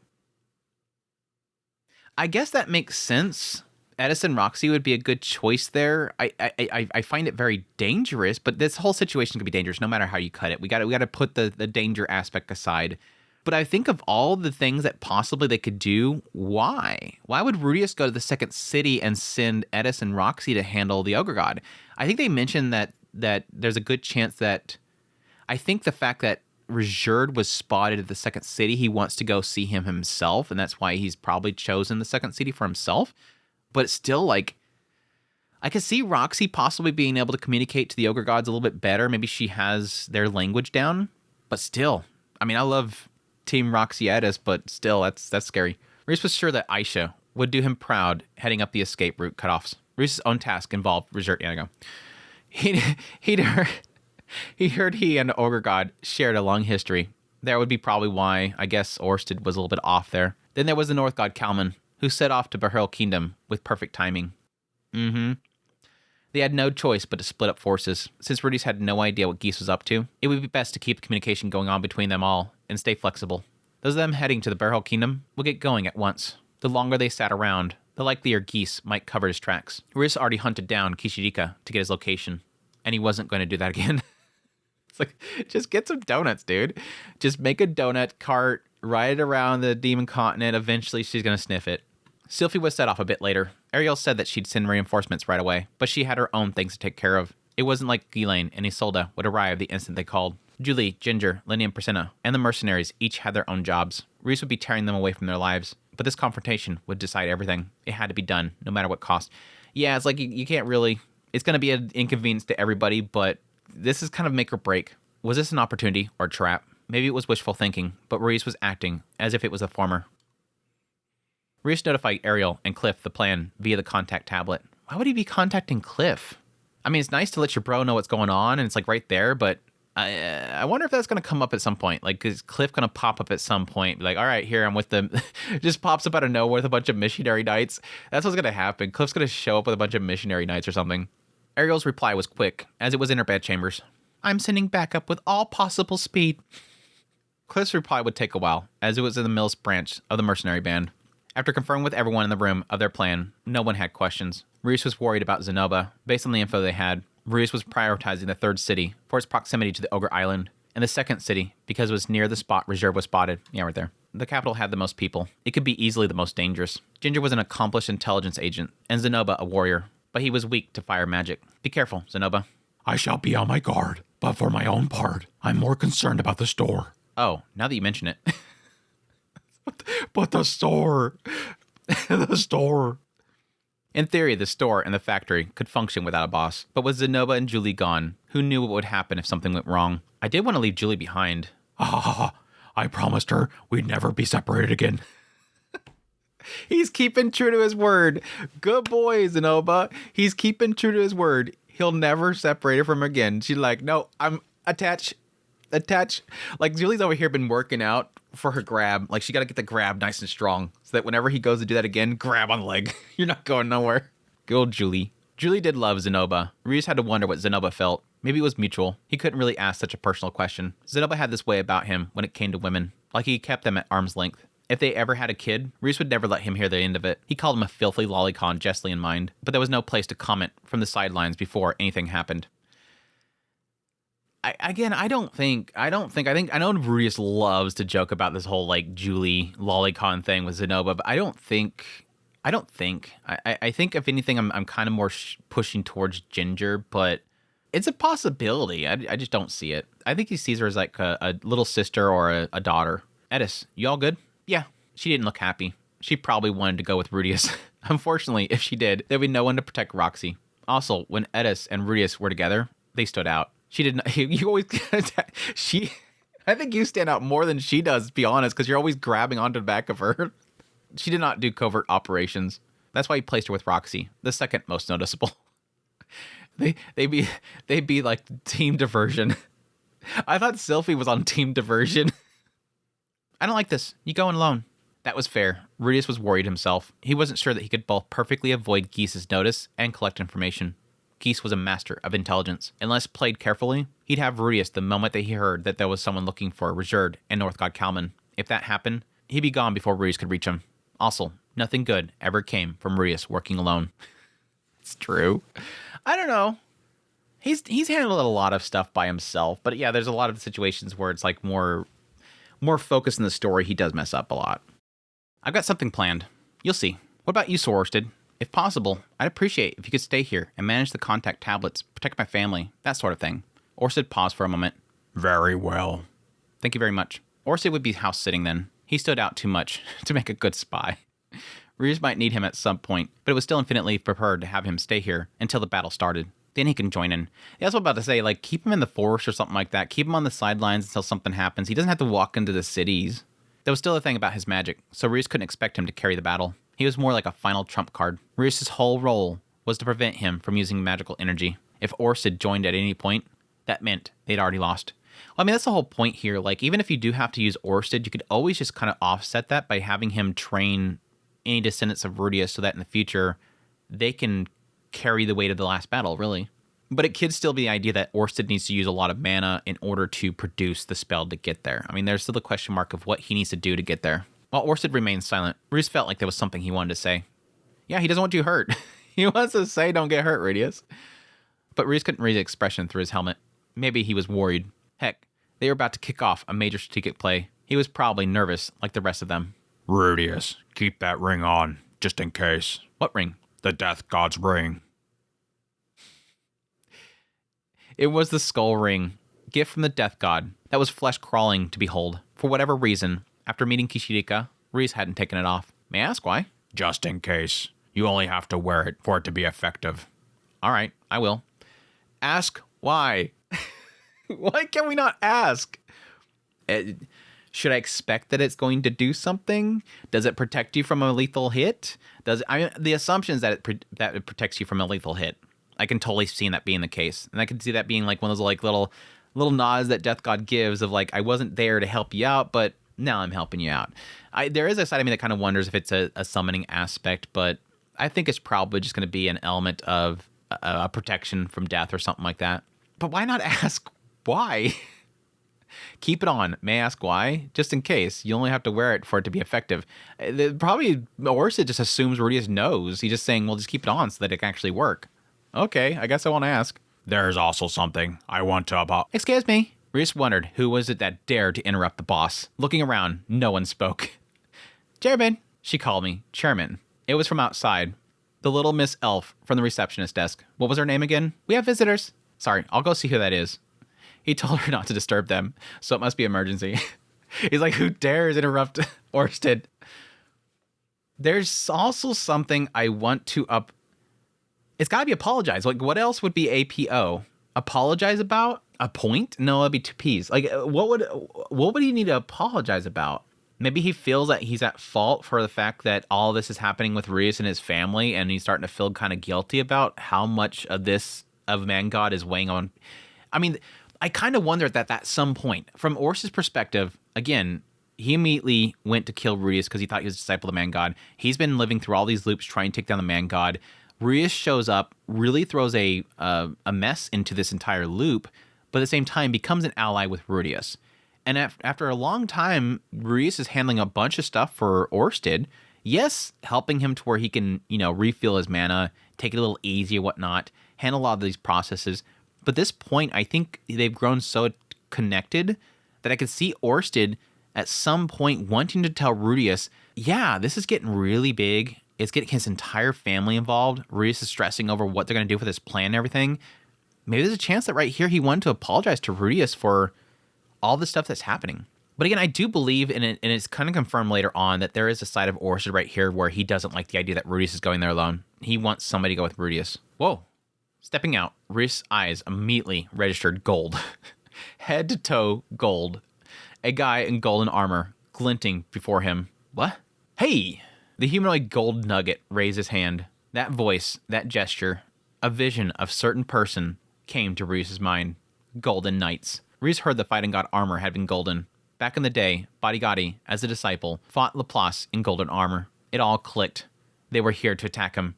guess that makes sense. Edis and Roxy would be a good choice there. I find it very dangerous, but this whole situation could be dangerous no matter how you cut it. We got to put the danger aspect aside. But I think of all the things that possibly they could do, why? Why would Rudeus go to the Second City and send Edis and Roxy to handle the Ogre God? I think they mentioned that there's a good chance that... I think the fact that Ruijerd was spotted at the Second City, he wants to go see him himself, and that's why he's probably chosen the Second City for himself. But still, like, I could see Roxy possibly being able to communicate to the Ogre Gods a little bit better. Maybe she has their language down. But still, I mean, I love Team Roxy Edis, but still, that's scary. Reese was sure that Aisha would do him proud heading up the escape route cutoffs. Reese's own task involved Ruijerd Yanago. He heard he and Ogre God shared a long history. That would be probably why, I guess, Orsted was a little bit off there. Then there was the North God Kalman, who set off to Behero Kingdom with perfect timing. They had no choice but to split up forces. Since Rudeus had no idea what Geese was up to, it would be best to keep the communication going on between them all and stay flexible. Those of them heading to the Behero Kingdom would get going at once. The longer they sat around, the likelier Geese might cover his tracks. Rudeus already hunted down Kishirika to get his location, and he wasn't going to do that again. It's like, just get some donuts, dude. Just make a donut cart, ride it around the demon continent. Eventually, she's going to sniff it. Sylphie was set off a bit later. Ariel said that she'd send reinforcements right away, but she had her own things to take care of. It wasn't like Ghislaine and Isolde would arrive the instant they called. Julie, Ginger, Lenny, and Priscilla, and the mercenaries each had their own jobs. Reese would be tearing them away from their lives, but this confrontation would decide everything. It had to be done, no matter what cost. Yeah, it's like you can't really... It's going to be an inconvenience to everybody, but this is kind of make or break. Was this an opportunity or a trap? Maybe it was wishful thinking, but Reese was acting as if it was the former. Reese notified Ariel and Cliff the plan via the contact tablet. Why would he be contacting Cliff? I mean, it's nice to let your bro know what's going on, and it's like right there, but I wonder if that's going to come up at some point. Like, is Cliff going to pop up at some point? Like, all right, here, I'm with them. Just pops up out of nowhere with a bunch of missionary knights. That's what's going to happen. Cliff's going to show up with a bunch of missionary knights or something. Ariel's reply was quick, as it was in her bedchambers. I'm sending backup with all possible speed. Cliff's reply would take a while, as it was in the Mills branch of the mercenary band. After confirming with everyone in the room of their plan, no one had questions. Rudeus was worried about Zenobia. Based on the info they had, Rudeus was prioritizing the third city for its proximity to the Ogre Island, and the second city because it was near the spot Ruijerd was spotted. Yeah, right there. The capital had the most people. It could be easily the most dangerous. Ginger was an accomplished intelligence agent, and Zenobia a warrior, but he was weak to fire magic. Be careful, Zenobia. I shall be on my guard, but for my own part, I'm more concerned about the store. Oh, now that you mention it. But the store... the store... In theory, the store and the factory could function without a boss, but with Zenobia and Julie gone, who knew what would happen if something went wrong? I did want to leave Julie behind. I promised her we'd never be separated again. He's keeping true to his word. Good boy, Zenobia. He's keeping true to his word. He'll never separate her from her again. She's like, no, I'm attached. Like, Julie's over here been working out for her grab. Like, she got to get the grab nice and strong so that whenever he goes to do that again, grab on the leg. You're not going nowhere. Good old Julie. Julie did love Zenobia. Reese had to wonder what Zenobia felt. Maybe it was mutual. He couldn't really ask such a personal question. Zenobia had this way about him when it came to women. Like, he kept them at arm's length. If they ever had a kid, Reese would never let him hear the end of it. He called him a filthy lolicon justly in mind, but there was no place to comment from the sidelines before anything happened. I know Rudeus loves to joke about this whole, like, Julie lolicon thing with Zenobia, but I think if anything, I'm kind of more pushing towards Ginger, but it's a possibility. I just don't see it. I think he sees her as like a little sister or a daughter. Edis, you all good? Yeah. She didn't look happy. She probably wanted to go with Rudeus. Unfortunately, if she did, there'd be no one to protect Roxy. Also, when Edis and Rudeus were together, they stood out. She didn't. You always. I think you stand out more than she does, to be honest, because you're always grabbing onto the back of her. She did not do covert operations. That's why he placed her with Roxy, the second most noticeable. They'd be like team diversion. I thought Sylphie was on team diversion. I don't like this. You going alone. That was fair. Rudeus was worried himself. He wasn't sure that he could both perfectly avoid Geese's notice and collect information. Geese was a master of intelligence. Unless played carefully, he'd have Rudeus the moment that he heard that there was someone looking for Ruijerd and Northgod Kalman. If that happened, he'd be gone before Rudeus could reach him. Also, nothing good ever came from Rudeus working alone. It's true. I don't know. He's handled a lot of stuff by himself, but yeah, there's a lot of situations where it's like more focused in the story. He does mess up a lot. I've got something planned. You'll see. What about you, Sir Orsted? If possible, I'd appreciate if you could stay here and manage the contact tablets, protect my family, that sort of thing. Orsted paused for a moment. Very well. Thank you very much. Orsted would be house sitting then. He stood out too much to make a good spy. Reese might need him at some point, but it was still infinitely preferred to have him stay here until the battle started. Then he can join in. Yeah, that's what I'm about to say. Like, keep him in the forest or something like that. Keep him on the sidelines until something happens. He doesn't have to walk into the cities. There was still a thing about his magic, so Reese couldn't expect him to carry the battle. He was more like a final trump card. Reese's whole role was to prevent him from using magical energy. If Orsted joined at any point, that meant they'd already lost. Well, I mean, that's the whole point here. Like, even if you do have to use Orsted, you could always just kind of offset that by having him train any descendants of Rudeus so that in the future they can carry the weight of the last battle, really. But it could still be the idea that Orsted needs to use a lot of mana in order to produce the spell to get there. I mean, there's still the question mark of what he needs to do to get there. While Orsted remains silent, Rudeus felt like there was something he wanted to say. Yeah, he doesn't want you hurt. He wants to say, don't get hurt, Rudeus. But Rudeus couldn't read the expression through his helmet. Maybe he was worried. Heck, they were about to kick off a major strategic play. He was probably nervous, like the rest of them. Rudeus, keep that ring on, just in case. What ring? The Death God's ring. It was the skull ring, gift from the Death God, that was flesh crawling to behold. For whatever reason, after meeting Kishirika, Rudeus hadn't taken it off. May I ask why? Just in case. You only have to wear it for it to be effective. All right, I will. Ask why. Why can we not ask? Should I expect that it's going to do something? Does it protect you from a lethal hit? The assumption is that it protects you from a lethal hit. I can totally see that being the case. And I can see that being like one of those like little nods that Death God gives of like, I wasn't there to help you out, but now I'm helping you out. There is a side of me that kind of wonders if it's a summoning aspect, but I think it's probably just going to be an element of a protection from death or something like that. But why not ask why? Keep it on. May I ask why? Just in case. You only have to wear it for it to be effective. Probably Orsted just assumes Rudeus knows. He's just saying, well, just keep it on so that it can actually work. Okay, I guess I want to ask. There's also something I want to about... Excuse me. Rudeus wondered who was it that dared to interrupt the boss. Looking around, no one spoke. Chairman, she called me. Chairman. It was from outside. The little Miss Elf from the receptionist desk. What was her name again? We have visitors. Sorry, I'll go see who that is. He told her not to disturb them, so it must be emergency. He's like, who dares interrupt Orsted? There's also something I want to It's got to be apologize. Like, what else would be APO? Apologize about? A point? No, it'd be 2 Ps. Like, what would he need to apologize about? Maybe he feels that he's at fault for the fact that all this is happening with Rudeus and his family, and he's starting to feel kind of guilty about how much of this of Man God is weighing on. I mean, I kind of wonder that at some point, from Orsted's perspective, again, he immediately went to kill Rudeus because he thought he was a disciple of the Man God. He's been living through all these loops trying to take down the Man God. Rudeus shows up, really throws a mess into this entire loop, but at the same time becomes an ally with Rudeus. And after a long time, Rudeus is handling a bunch of stuff for Orsted. Yes, helping him to where he can, refill his mana, take it a little easy and whatnot, handle a lot of these processes. But at this point, I think they've grown so connected that I could see Orsted at some point wanting to tell Rudeus, yeah, this is getting really big. It's getting his entire family involved. Rudeus is stressing over what they're going to do for this plan and everything. Maybe there's a chance that right here he wanted to apologize to Rudeus for all the stuff that's happening. But again, I do believe in it, and it's kind of confirmed later on that there is a side of Orsted right here where he doesn't like the idea that Rudeus is going there alone. He wants somebody to go with Rudeus. Whoa. Stepping out, Rudeus' eyes immediately registered gold. Head to toe gold. A guy in golden armor glinting before him. What? Hey! The humanoid gold nugget raised his hand. That voice, that gesture, a vision of certain person came to Rudeus' mind. Golden Knights. Rudeus heard the fighting god armor had been golden. Back in the day, Badigadi, as a disciple, fought Laplace in golden armor. It all clicked. They were here to attack him.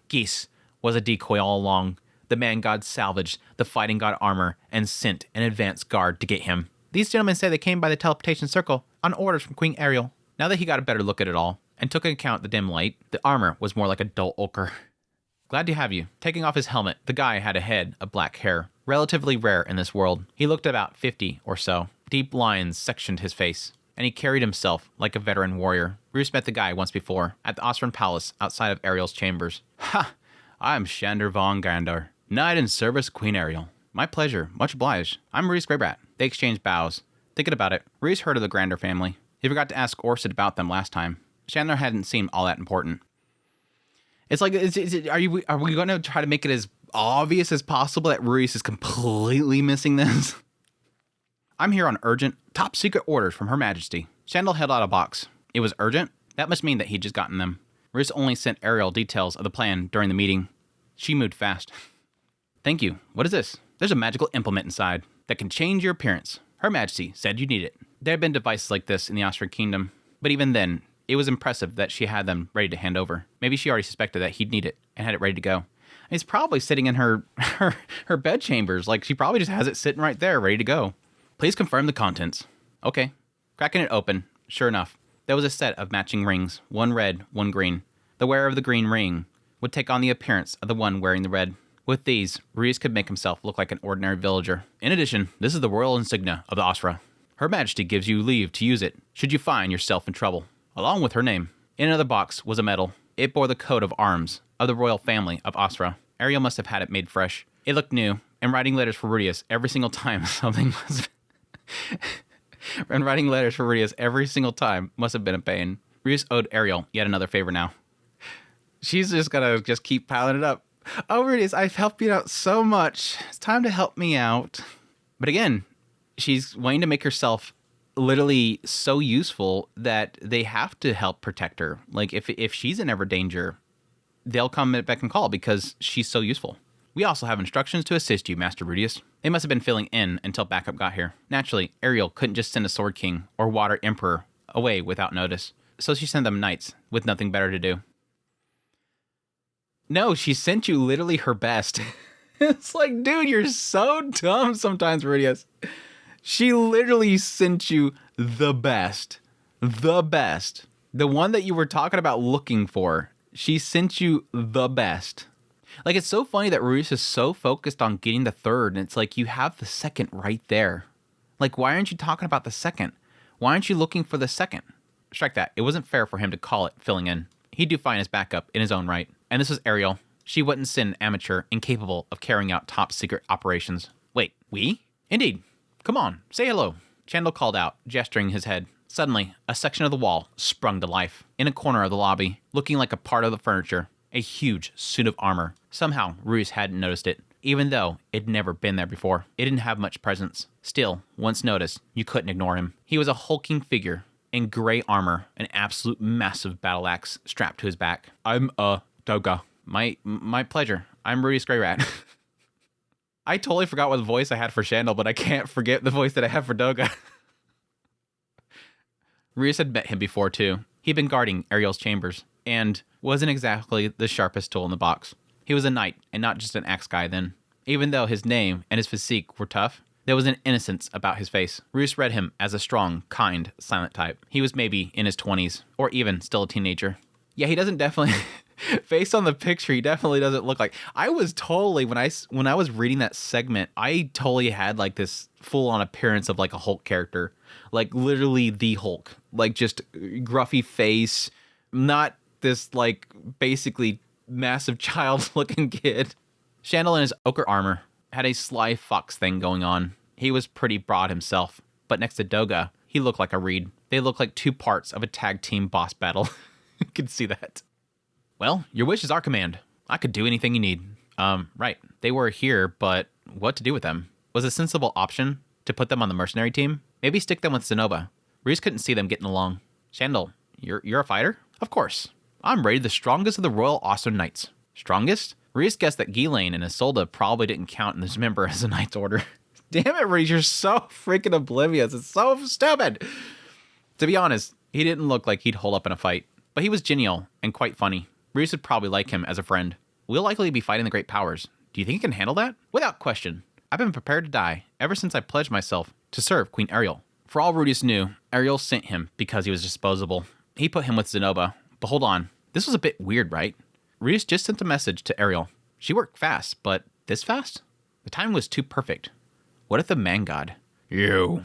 Geese was a decoy all along. The man god salvaged the fighting god armor and sent an advanced guard to get him. These gentlemen say they came by the teleportation circle on orders from Queen Ariel. Now that he got a better look at it all, and took into account the dim light, the armor was more like a dull ochre. Glad to have you. Taking off his helmet, the guy had a head of black hair, relatively rare in this world. He looked about 50 or so. Deep lines sectioned his face, and he carried himself like a veteran warrior. Rudeus met the guy once before, at the Osran Palace outside of Ariel's chambers. Ha! I am Shander von Gandar, knight in service Queen Ariel. My pleasure, much obliged. I'm Rudeus Greybat. They exchanged bows. Thinking about it, Rudeus heard of the Grander family. He forgot to ask Orsted about them last time. Chandler hadn't seemed all that important. It's like, are we going to try to make it as obvious as possible that Rudeus is completely missing this? I'm here on urgent, top secret orders from Her Majesty. Chandler held out a box. It was urgent? That must mean that he'd just gotten them. Rudeus only sent Ariel details of the plan during the meeting. She moved fast. Thank you. What is this? There's a magical implement inside that can change your appearance. Her Majesty said you need it. There have been devices like this in the Ostrad Kingdom, but even then, it was impressive that she had them ready to hand over. Maybe she already suspected that he'd need it and had it ready to go. It's probably sitting in her bed chambers. Like, she probably just has it sitting right there, ready to go. Please confirm the contents. Okay. Cracking it open. Sure enough, there was a set of matching rings, one red, one green. The wearer of the green ring would take on the appearance of the one wearing the red. With these, Rudeus could make himself look like an ordinary villager. In addition, this is the royal insignia of the Asra. Her Majesty gives you leave to use it, should you find yourself in trouble, along with her name. In another box was a medal. It bore the coat of arms of the royal family of Asra. Ariel must have had it made fresh. It looked new, and writing letters for Rudeus every single time something was... and writing letters for Rudeus every single time must have been a pain. Rudeus owed Ariel yet another favor now. She's just gonna keep piling it up. Oh, Rudeus, I've helped you out so much. It's time to help me out. But again, she's wanting to make herself literally so useful that they have to help protect her. Like, if she's in ever danger, they'll come back and call because she's so useful. We also have instructions to assist you, Master Rudeus. They must have been filling in until backup got here. Naturally, Ariel couldn't just send a Sword King or Water Emperor away without notice, so she sent them knights with nothing better to do. No, she sent you literally her best. It's like, dude, you're so dumb sometimes, Rudeus. She literally sent you the best. The best. The one that you were talking about looking for. She sent you the best. Like, it's so funny that Rudeus is so focused on getting the third, and it's like, you have the second right there. Like, why aren't you talking about the second? Why aren't you looking for the second? Strike that. It wasn't fair for him to call it filling in. He'd do fine as backup in his own right. And this was Ariel. She wouldn't send an amateur incapable of carrying out top secret operations. Wait, we? Indeed. Come on, say hello. Chandel called out, gesturing his head. Suddenly, a section of the wall sprung to life. In a corner of the lobby, looking like a part of the furniture, a huge suit of armor. Somehow, Rudeus hadn't noticed it, even though it'd never been there before. It didn't have much presence. Still, once noticed, you couldn't ignore him. He was a hulking figure in gray armor, an absolute massive battle axe strapped to his back. I'm Doga. My pleasure. I'm Rudeus Greyrat. I totally forgot what voice I had for Chandel, but I can't forget the voice that I have for Doga. Rudeus had met him before, too. He'd been guarding Ariel's chambers, and wasn't exactly the sharpest tool in the box. He was a knight, and not just an axe guy then. Even though his name and his physique were tough, there was an innocence about his face. Rudeus read him as a strong, kind, silent type. He was maybe in his 20s, or even still a teenager. Yeah, he doesn't definitely... Based on the picture, he definitely doesn't look like... I was totally... When I was reading that segment, I totally had like this full-on appearance of like a Hulk character. Like literally the Hulk. Like just gruffy face. Not this like basically massive child-looking kid. Chandel in his ochre armor had a sly fox thing going on. He was pretty broad himself. But next to Doga, he looked like a reed. They looked like two parts of a tag team boss battle. You can see that. Well, your wish is our command. I could do anything you need. Right. They were here, but what to do with them? Was a sensible option to put them on the mercenary team? Maybe stick them with Zenova. Reese couldn't see them getting along. Chandel, you're a fighter? Of course. I'm rated the strongest of the Royal Awesome Knights. Strongest? Reese guessed that Ghislaine and Isolde probably didn't count in this member as a knight's order. Damn it, Reese, you're so freaking oblivious. It's so stupid. To be honest, he didn't look like he'd hold up in a fight, but he was genial and quite funny. Reese would probably like him as a friend. We'll likely be fighting the great powers. Do you think he can handle that? Without question. I've been prepared to die ever since I pledged myself to serve Queen Ariel. For all Rudeus knew, Ariel sent him because he was disposable. He put him with Zenova. But hold on. This was a bit weird, right? Rudeus just sent a message to Ariel. She worked fast, but this fast? The time was too perfect. What if the man god? You.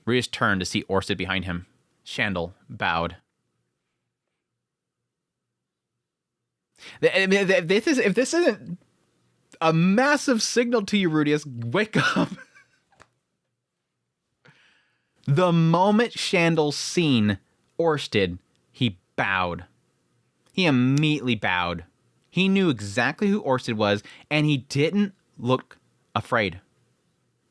Rudeus turned to see Orsted behind him. Chandel bowed. If this isn't a massive signal to you, Rudeus, wake up. The moment Chandel seen Orsted, he bowed. He immediately bowed. He knew exactly who Orsted was, and he didn't look afraid.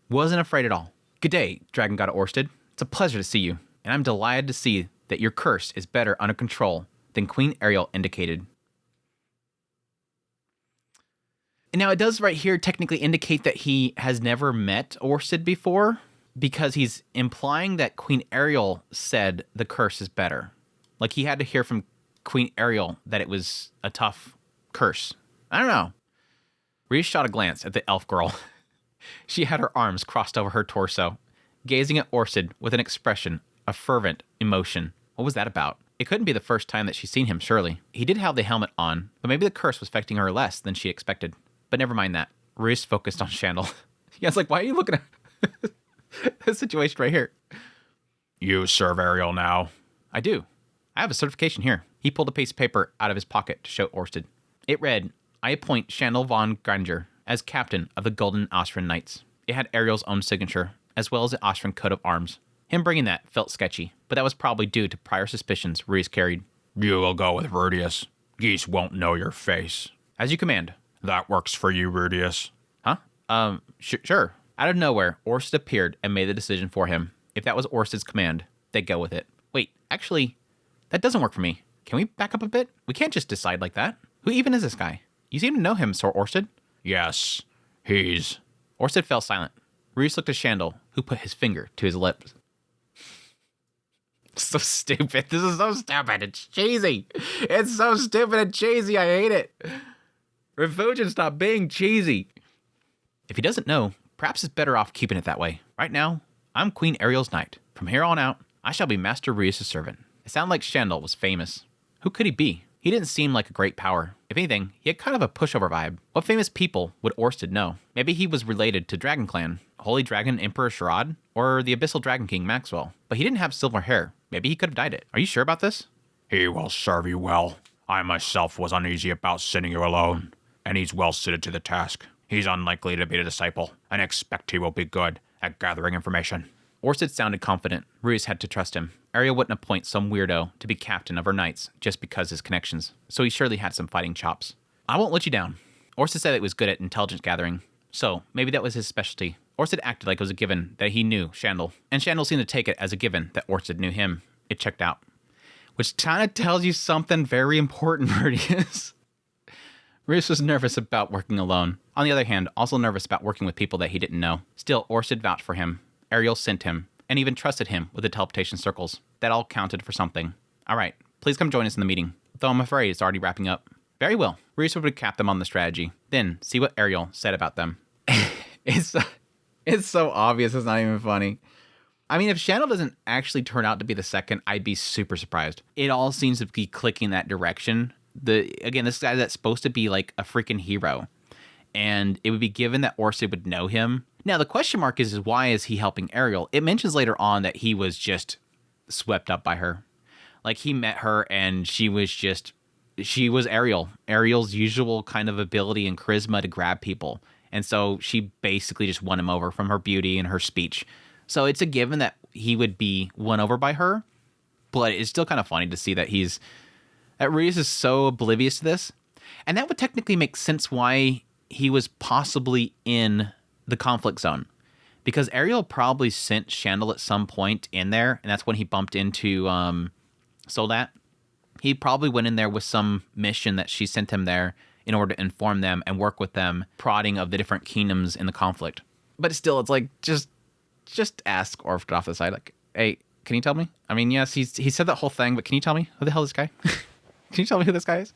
Wasn't afraid at all. Good day, Dragon God Orsted. It's a pleasure to see you, and I'm delighted to see that your curse is better under control than Queen Ariel indicated. And now it does right here technically indicate that he has never met Orsted before, because he's implying that Queen Ariel said the curse is better. Like he had to hear from Queen Ariel that it was a tough curse. I don't know. Reese shot a glance at the elf girl. She had her arms crossed over her torso, gazing at Orsted with an expression of fervent emotion. What was that about? It couldn't be the first time that she'd seen him, surely. He did have the helmet on, but maybe the curse was affecting her less than she expected. But never mind that. Reese focused on Shandel. Yeah, it's like, why are you looking at this situation right here? You serve Ariel now? I do. I have a certification here. He pulled a piece of paper out of his pocket to show Orsted. It read, I appoint Shandel von Granger as captain of the Golden Austrian Knights. It had Ariel's own signature, as well as the Austrian coat of arms. Him bringing that felt sketchy, but that was probably due to prior suspicions Ruiz carried. You will go with Rudeus. Geese won't know your face. As you command. That works for you, Rudeus. Huh? Sure. Out of nowhere, Orsted appeared and made the decision for him. If that was Orsted's command, they'd go with it. Wait, actually, that doesn't work for me. Can we back up a bit? We can't just decide like that. Who even is this guy? You seem to know him, Sir Orsted. Yes, he's... Orsted fell silent. Reese looked at Shandel, who put his finger to his lips. So stupid. This is so stupid. It's cheesy. It's so stupid and cheesy. I hate it. Refugian, stop being cheesy. If he doesn't know, perhaps it's better off keeping it that way. Right now, I'm Queen Ariel's knight. From here on out, I shall be Master Rudeus' servant. It sounded like Shandel was famous. Who could he be? He didn't seem like a great power. If anything, he had kind of a pushover vibe. What famous people would Orsted know? Maybe he was related to Dragon Clan, Holy Dragon Emperor Sharad, or the Abyssal Dragon King Maxwell. But he didn't have silver hair. Maybe he could have dyed it. Are you sure about this? He will serve you well. I myself was uneasy about sending you alone, and he's well suited to the task. He's unlikely to be a disciple, and expect he will be good at gathering information. Orsted sounded confident. Ruiz had to trust him. Ariel wouldn't appoint some weirdo to be captain of her knights just because his connections, so he surely had some fighting chops. I won't let you down. Orsted said that he was good at intelligence gathering, so maybe that was his specialty. Orsted acted like it was a given that he knew Shandel, and Shandel seemed to take it as a given that Orsted knew him. It checked out. Which kind of tells you something very important, Rudeus. Rudeus was nervous about working alone. On the other hand, also nervous about working with people that he didn't know. Still, Orsted vouched for him. Ariel sent him, and even trusted him with the teleportation circles. That all counted for something. All right, please come join us in the meeting. Though I'm afraid it's already wrapping up. Very well. Rudeus would recap them on the strategy. Then, see what Ariel said about them. It's so obvious, it's not even funny. I mean, if Shandel doesn't actually turn out to be the second, I'd be super surprised. It all seems to be clicking that direction. Again, this guy that's supposed to be like a freaking hero. And it would be given that Orsted would know him. Now, the question mark is why is he helping Ariel? It mentions later on that he was just swept up by her. Like, he met her and she was Ariel. Ariel's usual kind of ability and charisma to grab people. And so she basically just won him over from her beauty and her speech. So it's a given that he would be won over by her. But it's still kind of funny to see that that Rudeus is so oblivious to this. And that would technically make sense why he was possibly in the conflict zone. Because Ariel probably sent Shandel at some point in there, and that's when he bumped into Soldat. He probably went in there with some mission that she sent him there in order to inform them and work with them, prodding of the different kingdoms in the conflict. But still, it's like, just ask Orf off the side, like, hey, can you tell me? I mean, yes, he said that whole thing, but can you tell me who the hell is this guy? Can you tell me who this guy is?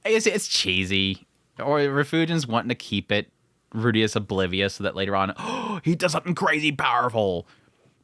It's cheesy. Or Refugian's wanting to keep it Rudeus oblivious so that later on, oh, he does something crazy powerful.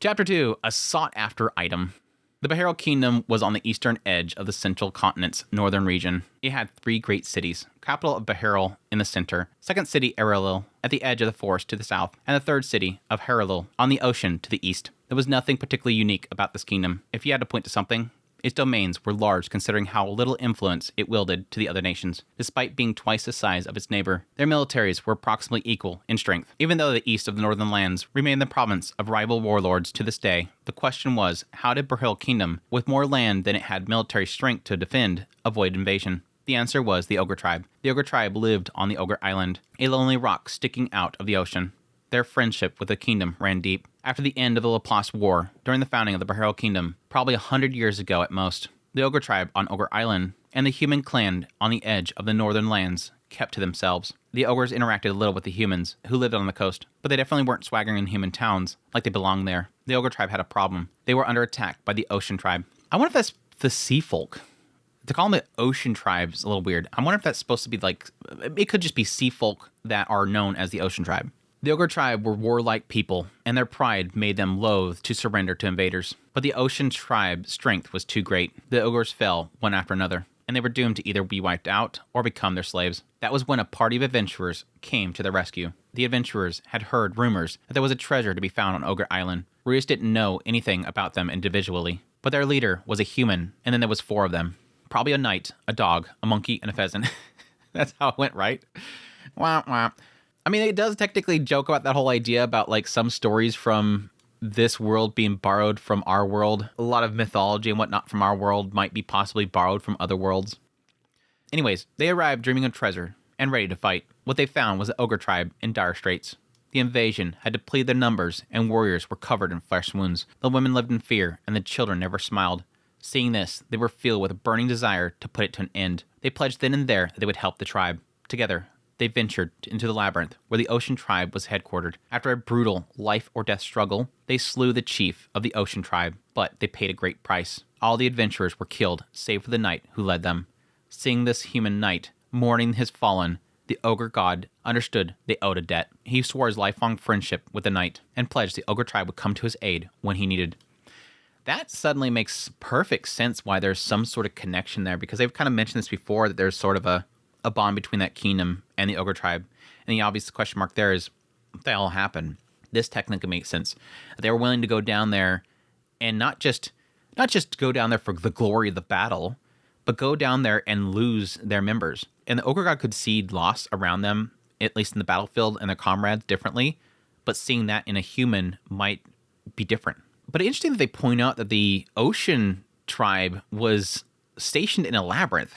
Chapter 2, a sought-after item. The Behero Kingdom was on the eastern edge of the central continent's northern region. It had 3 great cities, capital of Behero in the center, second city Erilil at the edge of the forest to the south, and the third city of Herilil on the ocean to the east. There was nothing particularly unique about this kingdom. If you had to point to something, its domains were large considering how little influence it wielded to the other nations. Despite being twice the size of its neighbor, their militaries were approximately equal in strength. Even though the east of the northern lands remained the province of rival warlords to this day, the question was, how did Behero Kingdom, with more land than it had military strength to defend, avoid invasion? The answer was the Ogre tribe. The Ogre tribe lived on the Ogre Island, a lonely rock sticking out of the ocean. Their friendship with the kingdom ran deep. After the end of the Laplace War, during the founding of the Behero Kingdom, probably 100 years ago at most, the Ogre tribe on Ogre Island and the human clan on the edge of the northern lands kept to themselves. The ogres interacted a little with the humans who lived on the coast, but they definitely weren't swaggering in human towns like they belonged there. The Ogre tribe had a problem. They were under attack by the Ocean tribe. I wonder if that's the sea folk. To call them the Ocean Tribe is a little weird. I wonder if that's supposed to be like, it could just be sea folk that are known as the Ocean Tribe. The Ogre Tribe were warlike people, and their pride made them loath to surrender to invaders. But the Ocean Tribe's strength was too great. The ogres fell one after another, and they were doomed to either be wiped out or become their slaves. That was when a party of adventurers came to their rescue. The adventurers had heard rumors that there was a treasure to be found on Ogre Island. Rudeus didn't know anything about them individually, but their leader was a human, and then there was 4 of them. Probably a knight, a dog, a monkey, and a pheasant. That's how it went, right? Wah, wah. I mean, it does technically joke about that whole idea about like some stories from this world being borrowed from our world. A lot of mythology and whatnot from our world might be possibly borrowed from other worlds. Anyways, they arrived dreaming of treasure and ready to fight. What they found was the Ogre Tribe in dire straits. The invasion had depleted their numbers, and warriors were covered in flesh wounds. The women lived in fear, and the children never smiled. Seeing this, they were filled with a burning desire to put it to an end. They pledged then and there that they would help the tribe. Together, they ventured into the labyrinth, where the Ocean Tribe was headquartered. After a brutal life-or-death struggle, they slew the chief of the Ocean Tribe, but they paid a great price. All the adventurers were killed, save for the knight who led them. Seeing this human knight, mourning his fallen, the ogre god understood they owed a debt. He swore his lifelong friendship with the knight, and pledged the Ogre Tribe would come to his aid when he needed. That suddenly makes perfect sense why there's some sort of connection there, because they've kind of mentioned this before, that there's sort of a bond between that kingdom and the Ogre Tribe. And the obvious question mark there is, what the hell happened? This technically makes sense. They were willing to go down there and not just go down there for the glory of the battle, but go down there and lose their members. And the Ogre God could see loss around them, at least in the battlefield, and their comrades differently, but seeing that in a human might be different. But it's interesting that they point out that the Ocean Tribe was stationed in a labyrinth.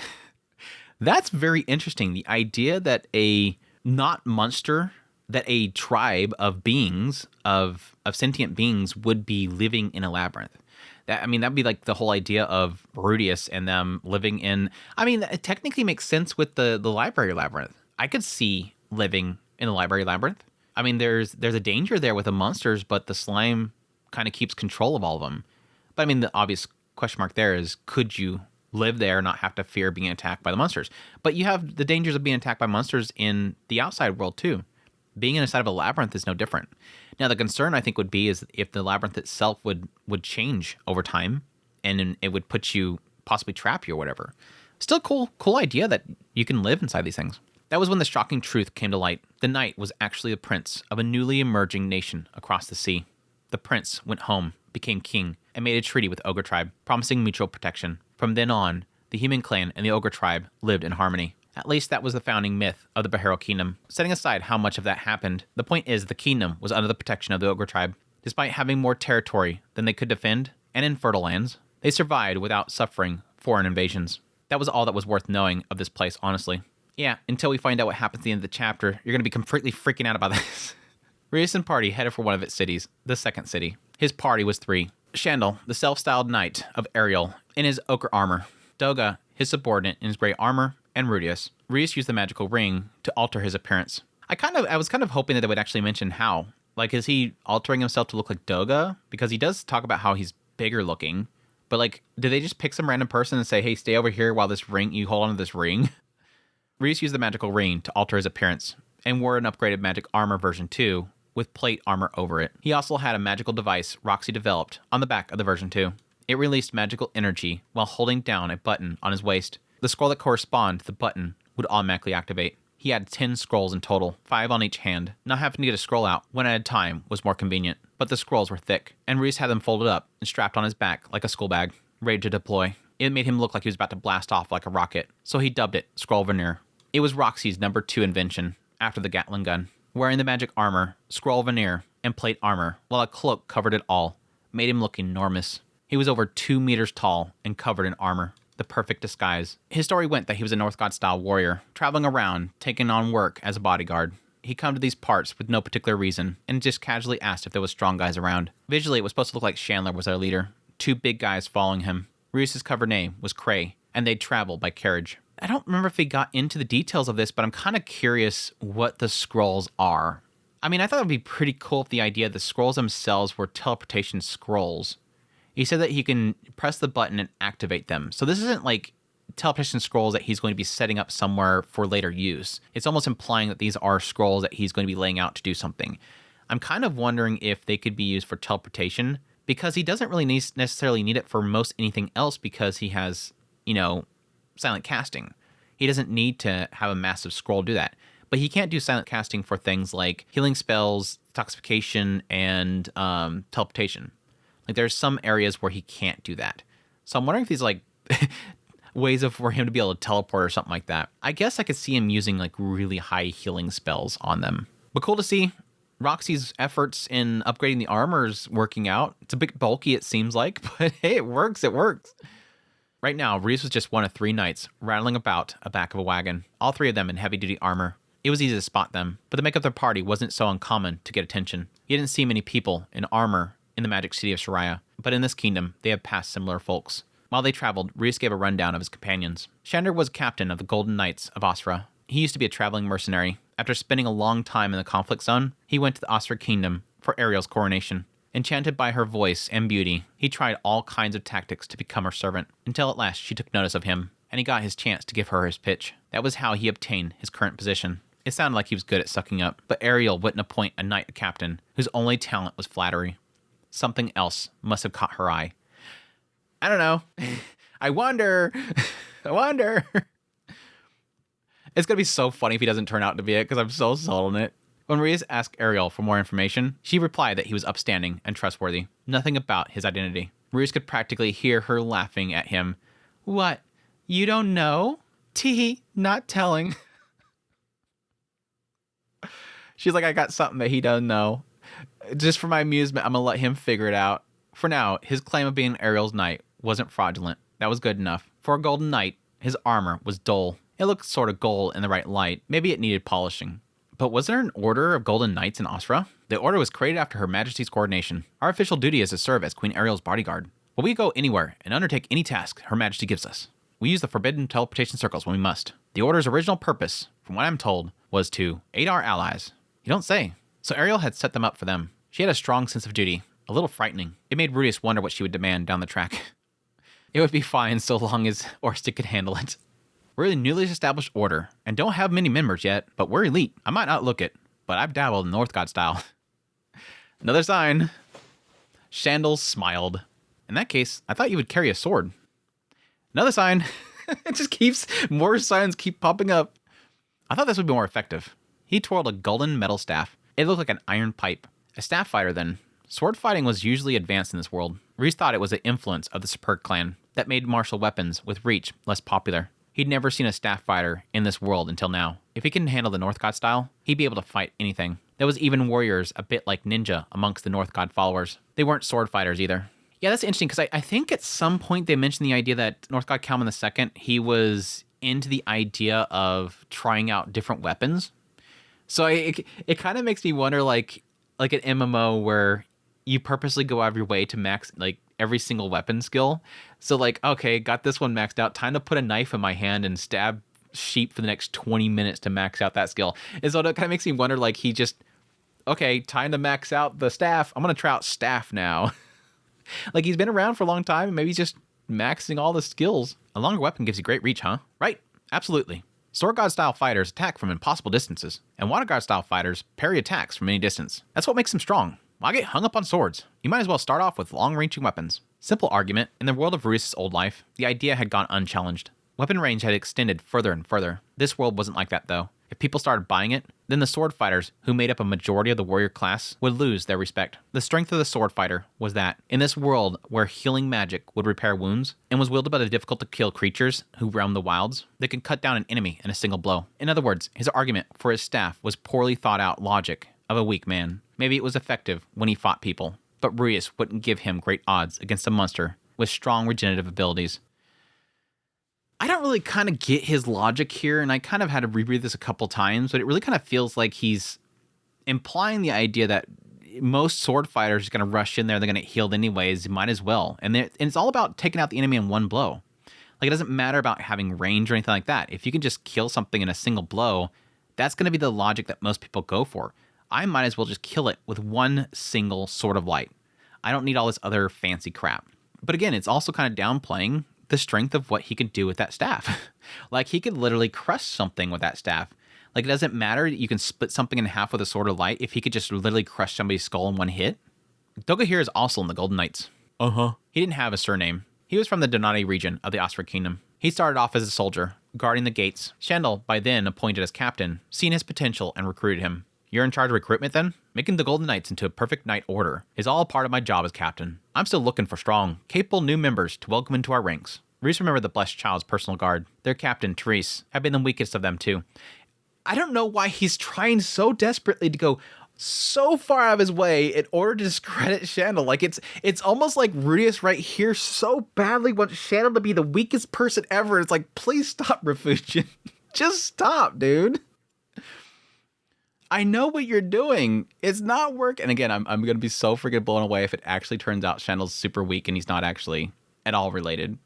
That's very interesting. The idea that a not monster, that a tribe of beings, of sentient beings would be living in a labyrinth. That'd be like the whole idea of Rudeus and them living in... I mean, it technically makes sense with the library labyrinth. I could see living in the library labyrinth. I mean, there's a danger there with the monsters, but the slime kind of keeps control of all of them. But I mean, the obvious question mark there is, could you live there and not have to fear being attacked by the monsters? But you have the dangers of being attacked by monsters in the outside world too. Being inside of a labyrinth is no different. Now, the concern I think would be is if the labyrinth itself would change over time, and it would put you, possibly trap you or whatever. Still cool idea that you can live inside these things. That was when the shocking truth came to light. The knight was actually the prince of a newly emerging nation across the sea. The prince went home, became king, and made a treaty with Ogre Tribe, promising mutual protection. From then on, the human clan and the Ogre Tribe lived in harmony. At least that was the founding myth of the Behero kingdom. Setting aside how much of that happened, the point is the kingdom was under the protection of the Ogre Tribe. Despite having more territory than they could defend, and infertile lands, they survived without suffering foreign invasions. That was all that was worth knowing of this place, honestly. Yeah, until we find out what happens at the end of the chapter, you're going to be completely freaking out about this. Rudeus and party headed for one of its cities, the second city. His party was 3. Shandel, the self-styled knight of Ariel, in his ochre armor. Doga, his subordinate, in his gray armor, and Rudeus. Rudeus used the magical ring to alter his appearance. I was kind of hoping that they would actually mention how. Like, is he altering himself to look like Doga? Because he does talk about how he's bigger looking. But, like, did they just pick some random person and say, hey, stay over here while you hold on to this ring? Rudeus used the magical ring to alter his appearance, and wore an upgraded magic armor version 2, with plate armor over it. He also had a magical device Roxy developed on the back of the version 2. It released magical energy while holding down a button on his waist. The scroll that corresponded to the button would automatically activate. He had 10 scrolls in total, 5 on each hand. Not having to get a scroll out one at a time was more convenient, but the scrolls were thick, and Rudeus had them folded up and strapped on his back like a school bag, ready to deploy. It made him look like he was about to blast off like a rocket, so he dubbed it Scroll Veneer. It was Roxy's number 2 invention, after the Gatling gun. Wearing the magic armor, Scroll Veneer, and plate armor, while a cloak covered it all, made him look enormous. He was over 2 meters tall and covered in armor, the perfect disguise. His story went that he was a North God-style warrior, traveling around, taking on work as a bodyguard. He'd come to these parts with no particular reason, and just casually asked if there was strong guys around. Visually, it was supposed to look like Chandler was their leader, 2 big guys following him. Rudeus's cover name was Cray, and they'd travel by carriage. I don't remember if they got into the details of this, but I'm kind of curious what the scrolls are. I mean, I thought it would be pretty cool if the idea the scrolls themselves were teleportation scrolls. He said that he can press the button and activate them. So this isn't like teleportation scrolls that he's going to be setting up somewhere for later use. It's almost implying that these are scrolls that he's going to be laying out to do something. I'm kind of wondering if they could be used for teleportation, because he doesn't really necessarily need it for most anything else, because he has, silent casting. He doesn't need to have a massive scroll do that. But he can't do silent casting for things like healing spells, toxification, and teleportation. Like, there's some areas where he can't do that. So I'm wondering if these ways for him to be able to teleport or something like that. I guess I could see him using really high healing spells on them. But cool to see. Roxy's efforts in upgrading the armor is working out. It's a bit bulky, it seems like, but hey, it works. Right now, Rudeus was just one of 3 knights rattling about a back of a wagon, all 3 of them in heavy-duty armor. It was easy to spot them, but the make of their party wasn't so uncommon to get attention. You didn't see many people in armor in the magic city of Shariah, but in this kingdom, they have passed similar folks. While they traveled, Rudeus gave a rundown of his companions. Ch1-2 was captain of the Golden Knights of Osra. He used to be a traveling mercenary. After spending a long time in the conflict zone, he went to the Osra kingdom for Ariel's coronation. Enchanted by her voice and beauty, he tried all kinds of tactics to become her servant, until at last she took notice of him, and he got his chance to give her his pitch. That was how he obtained his current position. It sounded like he was good at sucking up, but Ariel wouldn't appoint a knight a captain whose only talent was flattery. Something else must have caught her eye. I don't know. I wonder. It's going to be so funny if he doesn't turn out to be it, because I'm so sold on it. When Rudeus asked Ariel for more information, she replied that he was upstanding and trustworthy. Nothing about his identity. Rudeus could practically hear her laughing at him. What? You don't know? Tee, not telling. She's like, I got something that he doesn't know. Just for my amusement, I'm going to let him figure it out. For now, his claim of being Ariel's knight wasn't fraudulent. That was good enough. For a golden knight, his armor was dull. It looked sort of gold in the right light. Maybe it needed polishing. But was there an order of golden knights in Osra? The order was created after Her Majesty's coronation. Our official duty is to serve as Queen Ariel's bodyguard. But we go anywhere and undertake any task Her Majesty gives us. We use the forbidden teleportation circles when we must. The order's original purpose, from what I'm told, was to aid our allies. You don't say. So Ariel had set them up for them. She had a strong sense of duty, a little frightening. It made Rudeus wonder what she would demand down the track. It would be fine so long as Orsted could handle it. We're the newly established order, and don't have many members yet, but we're elite. I might not look it, but I've dabbled in Northgod style. Another sign. Chandel smiled. In that case, I thought you would carry a sword. Another sign. It just keeps, more signs keep popping up. I thought this would be more effective. He twirled a golden metal staff. It looked like an iron pipe. A staff fighter, then. Sword fighting was usually advanced in this world. Reese thought it was the influence of the Superg clan that made martial weapons with reach less popular. He'd never seen a staff fighter in this world until now. If he can handle the Northgod style, he'd be able to fight anything. There was even warriors a bit like ninja amongst the Northgod followers. They weren't sword fighters either. Yeah, that's interesting, because I think at some point they mentioned the idea that Northgod Kalman II, he was into the idea of trying out different weapons. So it kind of makes me wonder, like an MMO where you purposely go out of your way to max every single weapon skill. So okay, got this one maxed out. Time to put a knife in my hand and stab sheep for the next 20 minutes to max out that skill. And so it kind of makes me wonder, he just, okay, time to max out the staff. I'm going to try out staff now. He's been around for a long time, and maybe he's just maxing all the skills. A longer weapon gives you great reach, huh? Right, absolutely. Sword God style fighters attack from impossible distances, and Water God style fighters parry attacks from any distance. That's what makes them strong. Why get hung up on swords? You might as well start off with long-ranging weapons. Simple argument, in the world of Rudeus' old life, the idea had gone unchallenged. Weapon range had extended further and further. This world wasn't like that, though. If people started buying it, then the sword fighters, who made up a majority of the warrior class, would lose their respect. The strength of the sword fighter was that, in this world where healing magic would repair wounds, and was wielded by the difficult-to-kill creatures who roam the wilds, they could cut down an enemy in a single blow. In other words, his argument for his staff was poorly thought-out logic of a weak man. Maybe it was effective when he fought people, but Rudeus wouldn't give him great odds against a monster with strong regenerative abilities. I don't really kind of get his logic here, and I kind of had to reread this a couple times, but it really kind of feels like he's implying the idea that most sword fighters are going to rush in there, they're going to get healed anyways, you might as well. And it's all about taking out the enemy in one blow. It doesn't matter about having range or anything like that. If you can just kill something in a single blow, that's going to be the logic that most people go for. I might as well just kill it with one single sword of light. I don't need all this other fancy crap. But again, it's also kind of downplaying the strength of what he could do with that staff. Like, he could literally crush something with that staff. Like, it doesn't matter that you can split something in half with a sword of light if he could just literally crush somebody's skull in one hit. Doga here is also in the Golden Knights. He didn't have a surname. He was from the Donati region of the Orsted Kingdom. He started off as a soldier, guarding the gates. Shandel, by then appointed as captain, seen his potential and recruited him. You're in charge of recruitment then? Making the Golden Knights into a perfect knight order is all part of my job as captain. I'm still looking for strong, capable new members to welcome into our ranks. Reese remembered the blessed child's personal guard. Their captain, Therese, had been the weakest of them too. I don't know why he's trying so desperately to go so far out of his way in order to discredit Shandel. Like, it's almost like Rudeus right here so badly wants Shandel to be the weakest person ever. It's like, please stop, Refugian. Just stop, dude. I know what you're doing. It's not working. And again, I'm going to be so freaking blown away if it actually turns out Shandel's super weak and he's not actually at all related.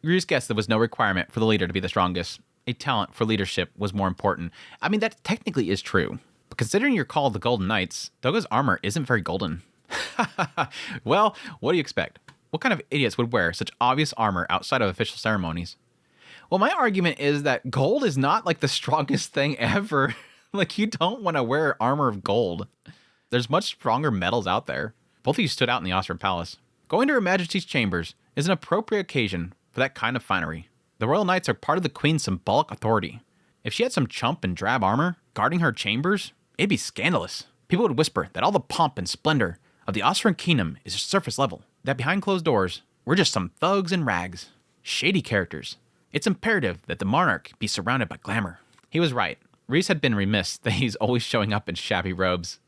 Rudeus guessed there was no requirement for the leader to be the strongest. A talent for leadership was more important. I mean, that technically is true. But considering you're called the Golden Knights, Doga's armor isn't very golden. Well, what do you expect? What kind of idiots would wear such obvious armor outside of official ceremonies? Well, my argument is that gold is not like the strongest thing ever. Like, you don't want to wear armor of gold. There's much stronger metals out there. Both of you stood out in the Orsted Palace. Going to Her Majesty's chambers is an appropriate occasion for that kind of finery. The Royal Knights are part of the Queen's symbolic authority. If she had some chump in drab armor guarding her chambers, it'd be scandalous. People would whisper that all the pomp and splendor of the Orsted Kingdom is surface level, that behind closed doors, we're just some thugs in rags, shady characters. It's imperative that the monarch be surrounded by glamour. He was right. Reese had been remiss that he's always showing up in shabby robes.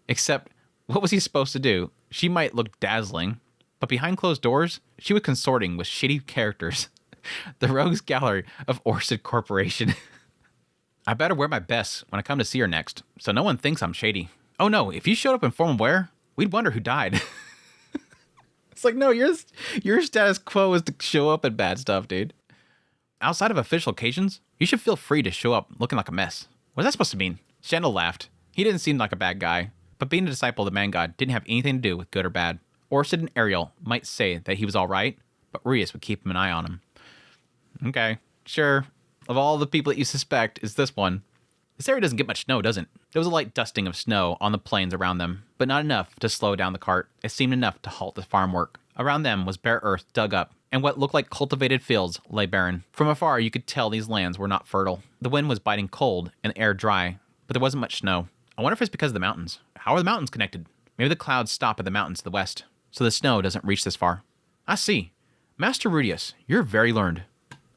Except, what was he supposed to do? She might look dazzling, but behind closed doors, she was consorting with shady characters. The rogues gallery of Orsted Corporation. I better wear my best when I come to see her next, so no one thinks I'm shady. Oh no, if you showed up in formal wear, we'd wonder who died. It's like, no, your status quo is to show up in bad stuff, dude. Outside of official occasions, you should feel free to show up looking like a mess. What's that supposed to mean? Shandel laughed. He didn't seem like a bad guy, but being a disciple of the man god didn't have anything to do with good or bad. Orsted and Ariel might say that he was all right, but Rudeus would keep an eye on him. Okay, sure. Of all the people that you suspect, it's this one. This area doesn't get much snow, does it? There was a light dusting of snow on the plains around them, but not enough to slow down the cart. It seemed enough to halt the farm work. Around them was bare earth dug up, and what looked like cultivated fields lay barren. From afar, you could tell these lands were not fertile. The wind was biting cold and the air dry, but there wasn't much snow. I wonder if it's because of the mountains. How are the mountains connected? Maybe the clouds stop at the mountains to the west, so the snow doesn't reach this far. I see. Master Rudeus, you're very learned.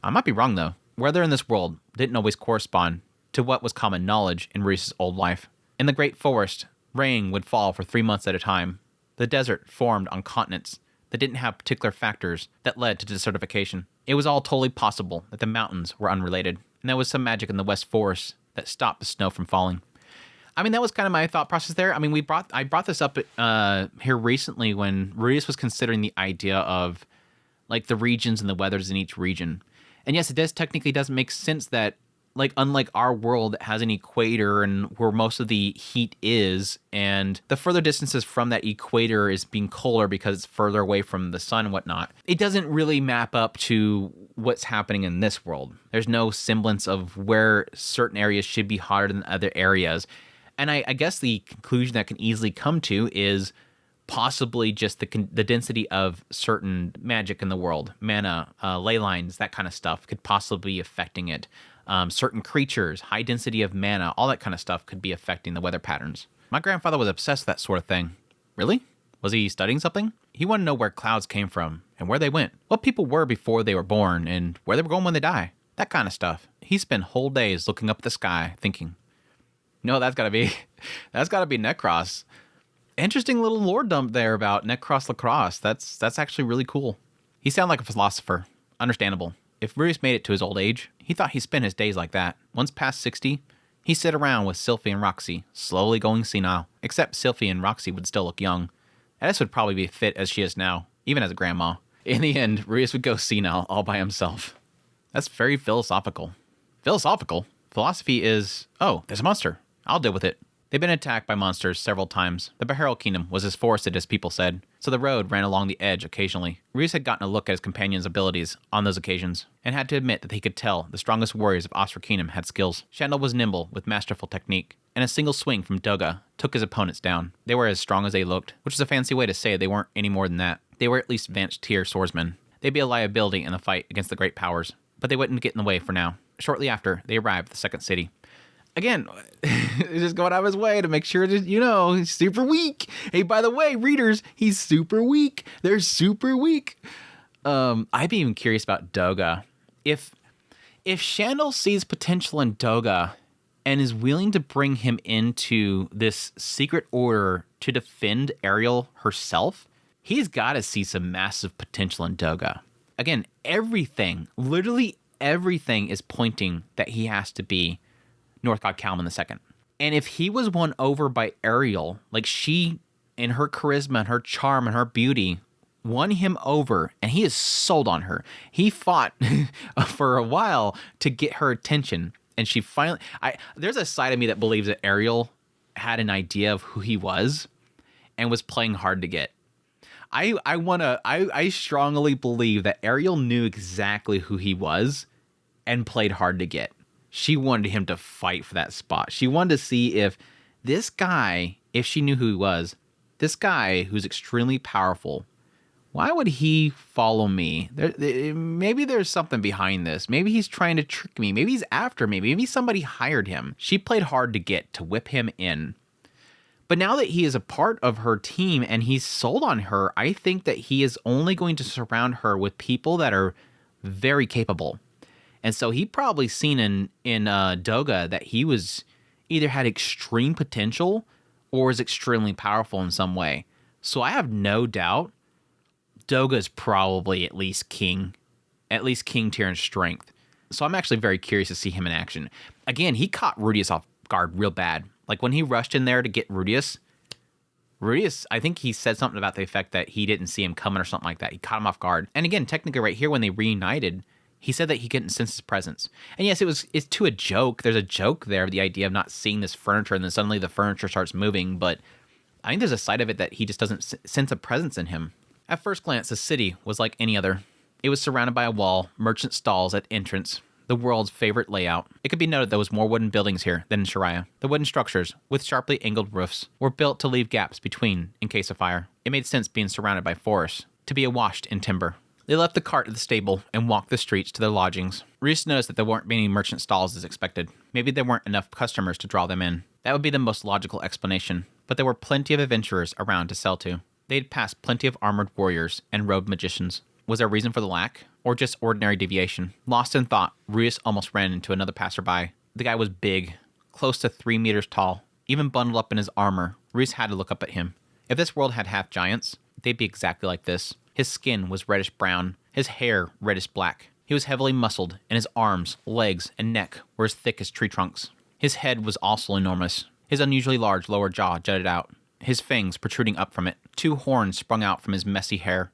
I might be wrong, though. Weather in this world didn't always correspond to what was common knowledge in Rudeus' old life. In the great forest, rain would fall for 3 months at a time. The desert formed on continents that didn't have particular factors that led to desertification. It was all totally possible that the mountains were unrelated, and there was some magic in the west forest that stopped the snow from falling. I mean, that was kind of my thought process there. I mean, I brought this up here recently when Rudeus was considering the idea of like the regions and the weathers in each region. And yes, it does make sense that, like, unlike our world that has an equator and where most of the heat is, and the further distances from that equator is being colder because it's further away from the sun and whatnot, it doesn't really map up to what's happening in this world. There's no semblance of where certain areas should be hotter than other areas. And I guess the conclusion that can easily come to is possibly just the density of certain magic in the world, mana, ley lines, that kind of stuff could possibly be affecting it. Certain creatures, high density of mana, all that kind of stuff could be affecting the weather patterns. My grandfather was obsessed with that sort of thing. Really? Was he studying something? He wanted to know where clouds came from and where they went, what people were before they were born, and where they were going when they die. That kind of stuff. He spent whole days looking up at the sky, thinking, no, that's gotta be Necros. Interesting little lore dump there about Necros Lacrosse. That's actually really cool. He sounded like a philosopher. Understandable. If Rudeus made it to his old age, he thought he spent his days like that. Once past 60, he'd sit around with Sylphie and Roxy, slowly going senile. Except Sylphie and Roxy would still look young. Alice would probably be fit as she is now, even as a grandma. In the end, Rudeus would go senile all by himself. That's very philosophical. Philosophical? Philosophy is, oh, there's a monster. I'll deal with it. They'd been attacked by monsters several times. The Behero kingdom was as forested as people said, so the road ran along the edge occasionally. Rudeus had gotten a look at his companion's abilities on those occasions, and had to admit that he could tell the strongest warriors of Orsted kingdom had skills. Ch1-2 was nimble with masterful technique, and a single swing from Doga took his opponents down. They were as strong as they looked, which is a fancy way to say they weren't any more than that. They were at least advanced tier swordsmen. They'd be a liability in the fight against the great powers, but they wouldn't get in the way for now. Shortly after, they arrived at the second city. Again, just going out of his way to make sure that, he's super weak. Hey, by the way, readers, he's super weak. They're super weak. I'd be even curious about Doga. If Ch1-2 sees potential in Doga and is willing to bring him into this secret order to defend Ariel herself, he's got to see some massive potential in Doga. Again, literally everything is pointing that he has to be North God Kalman II. And if he was won over by Ariel, like she, in her charisma and her charm and her beauty, won him over, and he is sold on her. He fought for a while to get her attention, and she finally... there's a side of me that believes that Ariel had an idea of who he was and was playing hard to get. I strongly believe that Ariel knew exactly who he was and played hard to get. She wanted him to fight for that spot. She wanted to see if this guy, if she knew who he was, this guy who's extremely powerful, why would he follow me? Maybe there's something behind this. Maybe he's trying to trick me. Maybe he's after me. Maybe somebody hired him. She played hard to get, to whip him in. But now that he is a part of her team and he's sold on her, I think that he is only going to surround her with people that are very capable. And so he probably seen in Doga that he was either had extreme potential or is extremely powerful in some way. So I have no doubt Doga is probably at least king tier in strength. So I'm actually very curious to see him in action. Again, he caught Rudeus off guard real bad. Like when he rushed in there to get Rudeus, I think he said something about the effect that he didn't see him coming or something like that. He caught him off guard. And again, technically right here when they reunited, he said that he couldn't sense his presence. And yes, it's to a joke. There's a joke there, the idea of not seeing this furniture, and then suddenly the furniture starts moving. But I think there's a side of it that he just doesn't sense a presence in him. At first glance, the city was like any other. It was surrounded by a wall, merchant stalls at entrance, the world's favorite layout. It could be noted there was more wooden buildings here than in Shariah. The wooden structures, with sharply angled roofs, were built to leave gaps between in case of fire. It made sense being surrounded by forests, to be awashed in timber. They left the cart at the stable and walked the streets to their lodgings. Rudeus noticed that there weren't many merchant stalls as expected. Maybe there weren't enough customers to draw them in. That would be the most logical explanation, but there were plenty of adventurers around to sell to. They'd passed plenty of armored warriors and robed magicians. Was there a reason for the lack, or just ordinary deviation? Lost in thought, Rudeus almost ran into another passerby. The guy was big, close to 3 meters tall, even bundled up in his armor. Rudeus had to look up at him. If this world had half giants, they'd be exactly like this. His skin was reddish-brown, his hair reddish-black. He was heavily muscled, and his arms, legs, and neck were as thick as tree trunks. His head was also enormous. His unusually large lower jaw jutted out, his fangs protruding up from it. 2 horns sprung out from his messy hair.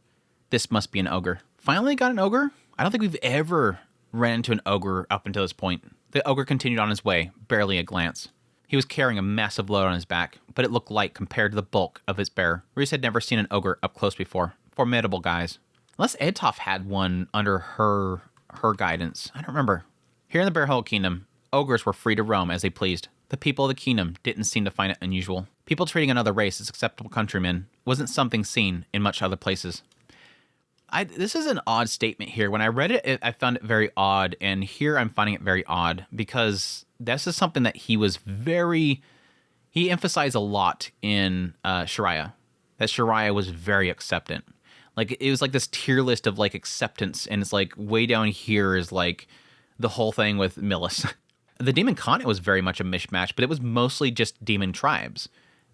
This must be an ogre. Finally got an ogre? I don't think we've ever ran into an ogre up until this point. The ogre continued on his way, barely a glance. He was carrying a massive load on his back, but it looked light compared to the bulk of its bearer. Rudeus had never seen an ogre up close before. Formidable guys. Unless Edtoff had one under her guidance. I don't remember. Here in the Behero Kingdom, ogres were free to roam as they pleased. The people of the kingdom didn't seem to find it unusual. People treating another race as acceptable countrymen wasn't something seen in much other places. This is an odd statement here. When I read it, I found it very odd, and here I'm finding it very odd because this is something that he emphasized a lot in Shariah, that Shariah was very acceptant. Like, it was like this tier list of like acceptance, and it's like way down here is like the whole thing with Millis. The demon continent was very much a mishmash, but it was mostly just demon tribes.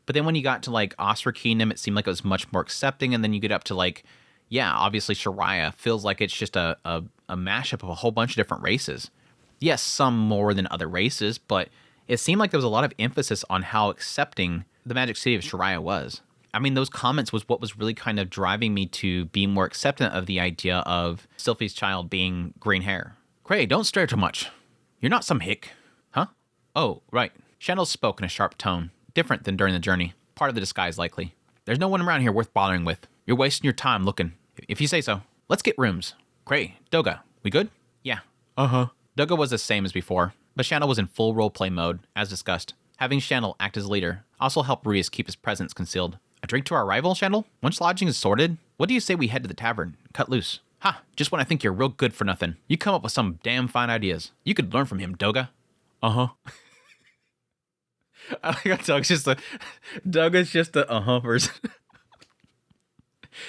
But then when you got to like Orsted Kingdom, it seemed like it was much more accepting, and then you get up to like, yeah, obviously Shariah feels like it's just a mashup of a whole bunch of different races. Yes, some more than other races, but it seemed like there was a lot of emphasis on how accepting the Magic City of Shariah was. I mean, those comments was what was really kind of driving me to be more acceptant of the idea of Sylphie's child being green hair. Cray, don't stare too much. You're not some hick. Huh? Oh, right. Ch1-2 spoke in a sharp tone, Different than during the journey. Part of the disguise, likely. There's no one around here worth bothering with. You're wasting your time looking. If you say so. Let's get rooms. Gray, Doga, we good? Yeah. Uh-huh. Doga was the same as before, but Shandel was in full roleplay mode, as discussed. Having Shandel act as leader also helped Rudeus keep his presence concealed. A drink to our arrival, Shandel? Once lodging is sorted, what do you say we head to the tavern? Cut loose. Ha! Just when I think you're real good for nothing. You come up with some damn fine ideas. You could learn from him, Doga. Uh-huh. I like how Doga's just a uh-huh person.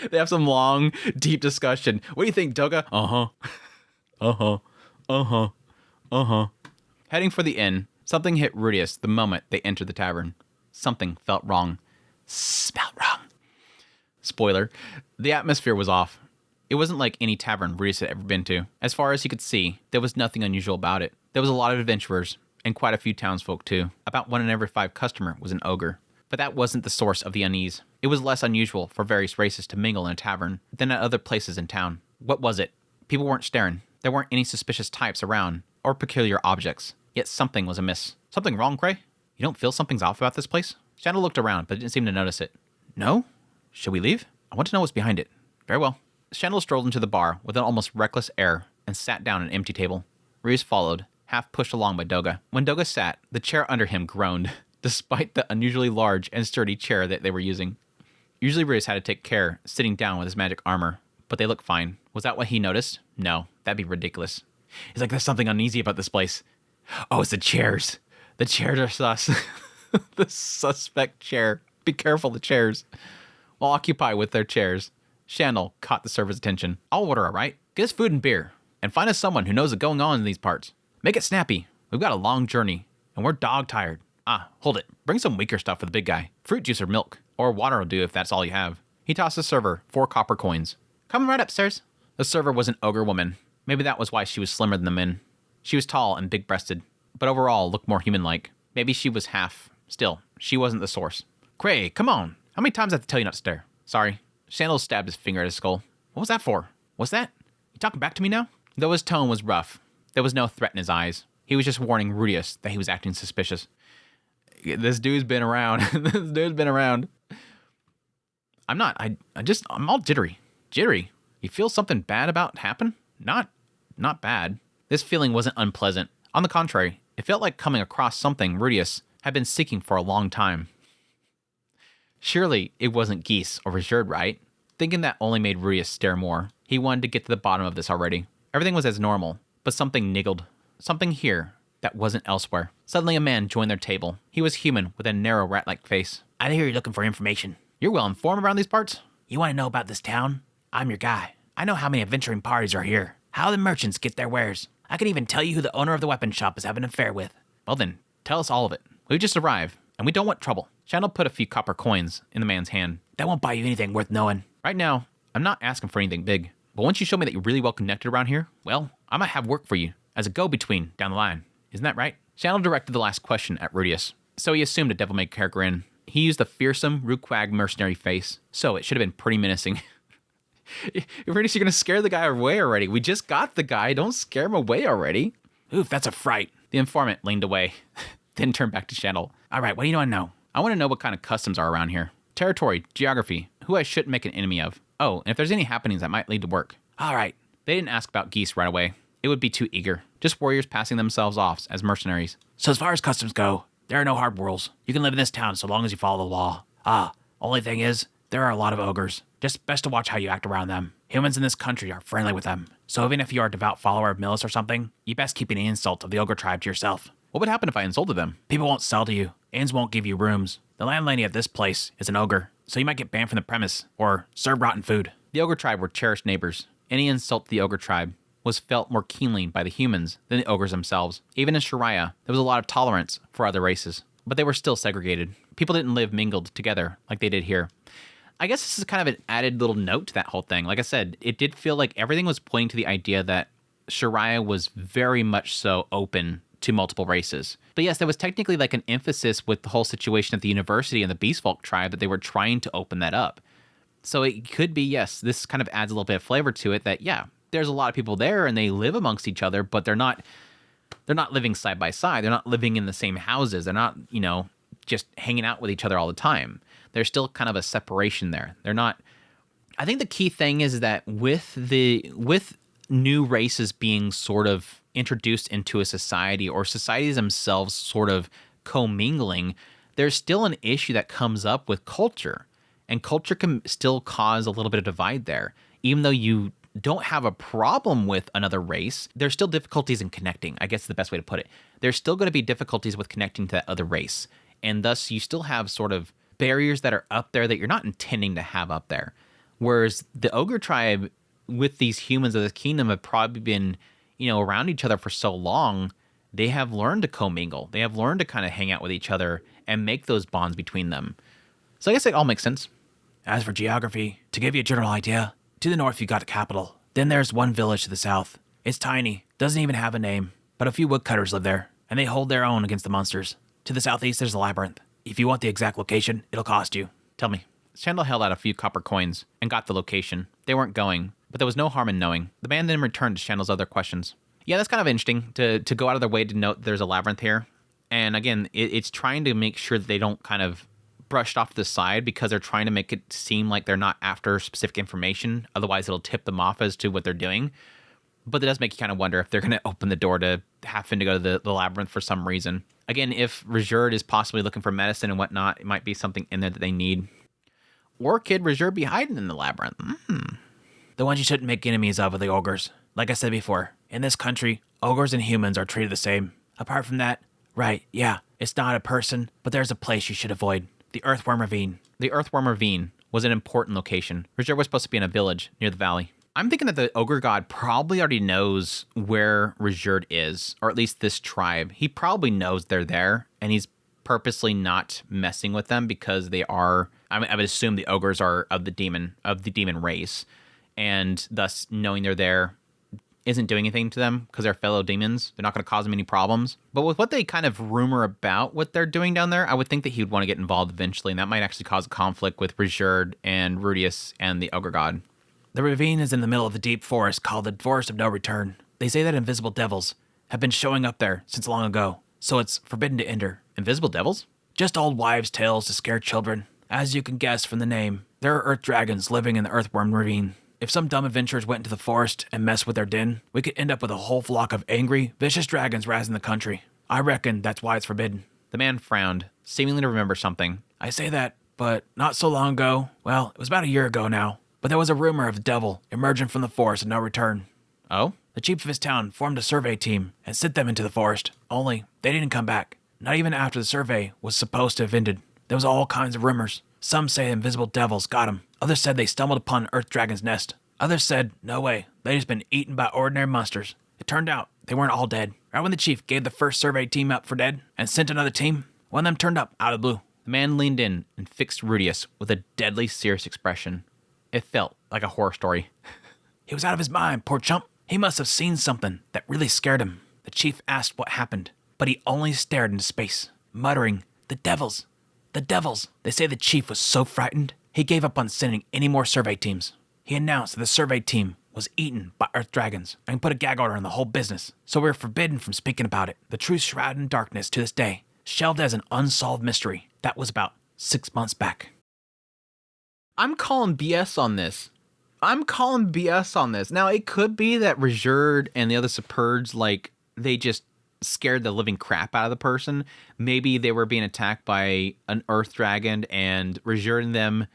They have some long, deep discussion. What do you think, Doga? Uh-huh. Uh-huh. Uh-huh. Uh-huh. Heading for the inn, something hit Rudeus the moment they entered the tavern. Something felt wrong. Smelled wrong. Spoiler, the atmosphere was off. It wasn't like any tavern Rudeus had ever been to. As far as he could see, there was nothing unusual about it. There was a lot of adventurers, and quite a few townsfolk too. About 1 in every 5 customer was an ogre. But that wasn't the source of the unease. It was less unusual for various races to mingle in a tavern than at other places in town. What was it? People weren't staring. There weren't any suspicious types around, or peculiar objects. Yet something was amiss. Something wrong, Cray? You don't feel something's off about this place? Shandel looked around, but didn't seem to notice it. No? Should we leave? I want to know what's behind it. Very well. Shandel strolled into the bar with an almost reckless air and sat down at an empty table. Rudeus followed, half pushed along by Doga. When Doga sat, the chair under him groaned, despite the unusually large and sturdy chair that they were using. Usually Rudeus had to take care sitting down with his magic armor, but they looked fine. Was that what he noticed? No, that'd be ridiculous. He's like, there's something uneasy about this place. Oh, it's the chairs. The chairs are sus. The suspect chair. Be careful, the chairs. While occupied with their chairs, Shandel caught the server's attention. I'll order, all right? Get us food and beer, and find us someone who knows what's going on in these parts. Make it snappy. We've got a long journey, and we're dog-tired. Ah, hold it. Bring some weaker stuff for the big guy. Fruit juice or milk. Or water will do if that's all you have. He tossed the server 4 copper coins. Come right upstairs. The server was an ogre woman. Maybe that was why she was slimmer than the men. She was tall and big-breasted, but overall looked more human-like. Maybe she was half. Still, she wasn't the source. Cray, come on. How many times I have to tell you not to stare? Sorry. Shandel stabbed his finger at his skull. What was that for? What's that? You talking back to me now? Though his tone was rough, there was no threat in his eyes. He was just warning Rudeus that he was acting suspicious. This dude's been around. This dude's been around. I'm not. I'm all jittery. Jittery? You feel something bad about happen? Not bad. This feeling wasn't unpleasant. On the contrary, it felt like coming across something Rudeus had been seeking for a long time. Surely it wasn't Geese or Ruijerd, right? Thinking that only made Rudeus stare more. He wanted to get to the bottom of this already. Everything was as normal, but something niggled. Something here that wasn't elsewhere. Suddenly a man joined their table. He was human with a narrow rat-like face. I hear you're looking for information. You're well informed around these parts? You want to know about this town? I'm your guy. I know how many adventuring parties are here. How the merchants get their wares. I can even tell you who the owner of the weapon shop is having an affair with. Well then, tell us all of it. We've just arrived, and we don't want trouble. Shandel put a few copper coins in the man's hand. That won't buy you anything worth knowing. Right now, I'm not asking for anything big. But once you show me that you're really well connected around here, well, I might have work for you as a go-between down the line. Isn't that right? Shandel directed the last question at Rudeus, so he assumed a devil-may-care grin. He used a fearsome, Ruquag mercenary face, so it should have been pretty menacing. Rudeus, you're going to scare the guy away already. We just got the guy. Don't scare him away already. Oof, that's a fright. The informant leaned away, then turned back to Shandel. All right, what do you want to know? I want to know what kind of customs are around here. Territory, geography, who I shouldn't make an enemy of. Oh, and if there's any happenings that might lead to work. All right. They didn't ask about Geese right away. It would be too eager. Just warriors passing themselves off as mercenaries. So as far as customs go, there are no hard rules. You can live in this town so long as you follow the law. Only thing is, there are a lot of ogres. Just best to watch how you act around them. Humans in this country are friendly with them. So even if you are a devout follower of Millis or something, you best keep any insult of the ogre tribe to yourself. What would happen if I insulted them? People won't sell to you. Inns won't give you rooms. The landlady at this place is an ogre, so you might get banned from the premise, or serve rotten food. The ogre tribe were cherished neighbors. Any insult to the ogre tribe was felt more keenly by the humans than the ogres themselves. Even in Shariah, there was a lot of tolerance for other races, but they were still segregated. People didn't live mingled together like they did here. I guess this is kind of an added little note to that whole thing. Like I said, it did feel like everything was pointing to the idea that Shariah was very much so open to multiple races. But yes, there was technically like an emphasis with the whole situation at the university and the Beastfolk tribe that they were trying to open that up. So it could be, yes, this kind of adds a little bit of flavor to it that, yeah, there's a lot of people there and they live amongst each other, but they're not living side by side. They're not living in the same houses. They're not, just hanging out with each other all the time. There's still kind of a separation there. They're not. I think the key thing is that with new races being sort of introduced into a society, or societies themselves sort of commingling, there's still an issue that comes up with culture. And culture can still cause a little bit of divide there. Even though you don't have a problem with another race, there's still difficulties in connecting. I guess is the best way to put it. There's still going to be difficulties with connecting to that other race. And thus, you still have sort of barriers that are up there that you're not intending to have up there. Whereas the ogre tribe with these humans of this kingdom have probably been, around each other for so long, they have learned to commingle. They have learned to kind of hang out with each other and make those bonds between them. So I guess it all makes sense. As for geography, to give you a general idea, to the north you got the capital. Then there's one village to the south. It's tiny, doesn't even have a name, but a few woodcutters live there, and they hold their own against the monsters. To the southeast there's a labyrinth. If you want the exact location, it'll cost you. Tell me. Chandler held out a few copper coins and got the location. They weren't going, but there was no harm in knowing. The man then returned to Chandler's other questions. Yeah, that's kind of interesting to go out of their way to note there's a labyrinth here. And again, it's trying to make sure that they don't kind of brushed off to the side because they're trying to make it seem like they're not after specific information. Otherwise, it'll tip them off as to what they're doing. But it does make you kind of wonder if they're going to open the door to having to go to the labyrinth for some reason. Again, if Ruijerd is possibly looking for medicine and whatnot, it might be something in there that they need. Or could Ruijerd be hiding in the labyrinth? The ones you shouldn't make enemies of are the ogres. Like I said before, in this country, ogres and humans are treated the same. Apart from that, right, yeah, it's not a person, but there's a place you should avoid. The Earthworm Ravine. The Earthworm Ravine was an important location. Ruijerd was supposed to be in a village near the valley. I'm thinking that the ogre god probably already knows where Ruijerd is, or at least this tribe. He probably knows they're there, and he's purposely not messing with them because they are. I would assume the ogres are of the demon race, and thus knowing they're there isn't doing anything to them because they're fellow demons. They're not going to cause them any problems. But with what they kind of rumor about what they're doing down there, I would think that he would want to get involved eventually, and that might actually cause a conflict with Ruijerd and Rudeus and the ogre god. The ravine is in the middle of a deep forest called the Forest of No Return. They say that invisible devils have been showing up there since long ago, so it's forbidden to enter. Invisible devils? Just old wives' tales to scare children. As you can guess from the name, there are earth dragons living in the Earthworm Ravine. If some dumb adventurers went into the forest and messed with their den, we could end up with a whole flock of angry, vicious dragons razzing the country. I reckon that's why it's forbidden. The man frowned, seemingly to remember something. I say that, but not so long ago, well, it was about a year ago now, but there was a rumor of a devil emerging from the forest of no return. Oh? The chief of his town formed a survey team and sent them into the forest, only they didn't come back. Not even after the survey was supposed to have ended. There was all kinds of rumors. Some say invisible devils got him. Others said they stumbled upon an earth dragon's nest. Others said, no way, they just been eaten by ordinary monsters. It turned out they weren't all dead. Right when the chief gave the first survey team up for dead and sent another team, one of them turned up out of the blue. The man leaned in and fixed Rudeus with a deadly serious expression. It felt like a horror story. He was out of his mind, poor chump. He must have seen something that really scared him. The chief asked what happened, but he only stared into space, muttering, the devils, the devils. They say the chief was so frightened, he gave up on sending any more survey teams. He announced that the survey team was eaten by earth dragons and put a gag order on the whole business, so we were forbidden from speaking about it. The truth shrouded in darkness to this day, shelved as an unsolved mystery. That was about 6 months back. I'm calling BS on this. Now, it could be that Ruijerd and the other Superds, they just scared the living crap out of the person. Maybe they were being attacked by an earth dragon and Ruijerd and them,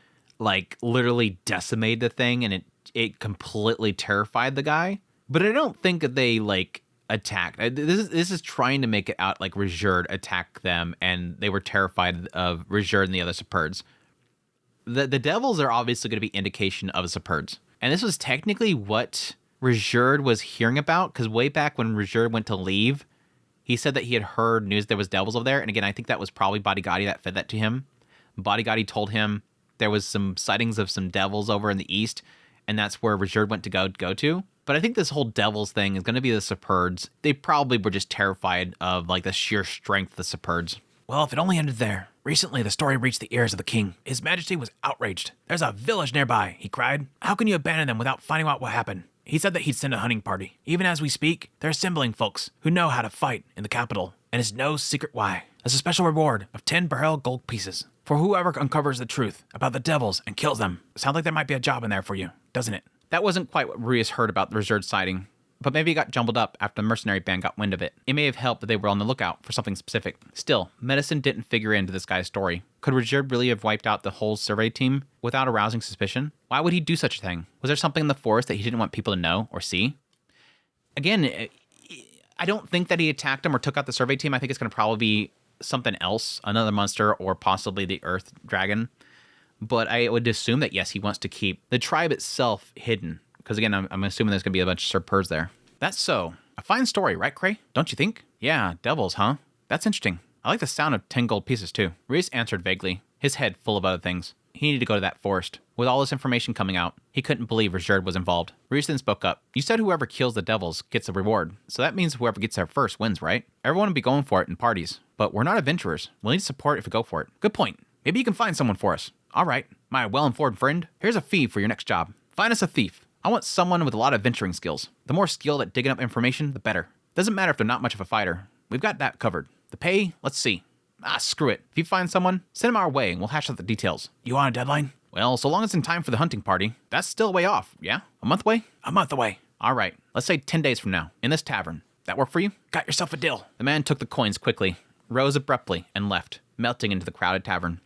literally decimated the thing and it completely terrified the guy. But I don't think that they, attacked. This is trying to make it out like Ruijerd attacked them and they were terrified of Ruijerd and the other Superds. The devils are obviously going to be indication of Superds. And this was technically what Ruijerd was hearing about, because way back when Ruijerd went to leave, he said that he had heard news there was devils over there. And again, I think that was probably Badigadi that fed that to him. Badigadi told him there was some sightings of some devils over in the east, and that's where Ruijerd went to go to. But I think this whole devils thing is going to be the Superds. They probably were just terrified of the sheer strength of the Superds. Well, if it only ended there. Recently, the story reached the ears of the king. His Majesty was outraged. There's a village nearby, he cried. How can you abandon them without finding out what happened? He said that he'd send a hunting party. Even as we speak, they're assembling folks who know how to fight in the capital. and it's no secret why. There's a special reward of 10 Behero gold pieces for whoever uncovers the truth about the devils and kills them. Sounds like there might be a job in there for you, doesn't it? That wasn't quite what Rudeus heard about the Ruijerd sighting, but maybe it got jumbled up after the mercenary band got wind of it. It may have helped that they were on the lookout for something specific. Still, medicine didn't figure into this guy's story. Could Ruijerd really have wiped out the whole survey team without arousing suspicion? Why would he do such a thing? Was there something in the forest that he didn't want people to know or see? Again, I don't think that he attacked him or took out the survey team. I think it's going to probably be something else, another monster, or possibly the Earth Dragon. But I would assume that, yes, he wants to keep the tribe itself hidden. Because again, I'm assuming there's going to be a bunch of Serpers there. That's so. A fine story, right, Cray? Don't you think? Yeah, devils, huh? That's interesting. I like the sound of 10 gold pieces, too. Rudeus answered vaguely, his head full of other things. He needed to go to that forest. With all this information coming out, he couldn't believe Ruijerd was involved. Rudeus then spoke up. You said whoever kills the devils gets a reward. So that means whoever gets there first wins, right? Everyone will be going for it in parties. But we're not adventurers. We'll need support if we go for it. Good point. Maybe you can find someone for us. All right, my well-informed friend. Here's a fee for your next job. Find us a thief. I want someone with a lot of venturing skills. The more skilled at digging up information, the better. Doesn't matter if they're not much of a fighter. We've got that covered. The pay, let's see. Screw it. If you find someone, send them our way and we'll hash out the details. You on a deadline? Well, so long as it's in time for the hunting party. That's still a way off, yeah? A month away? A month away. All right, let's say 10 days from now, in this tavern. That work for you? Got yourself a deal. The man took the coins quickly, rose abruptly, and left, melting into the crowded tavern.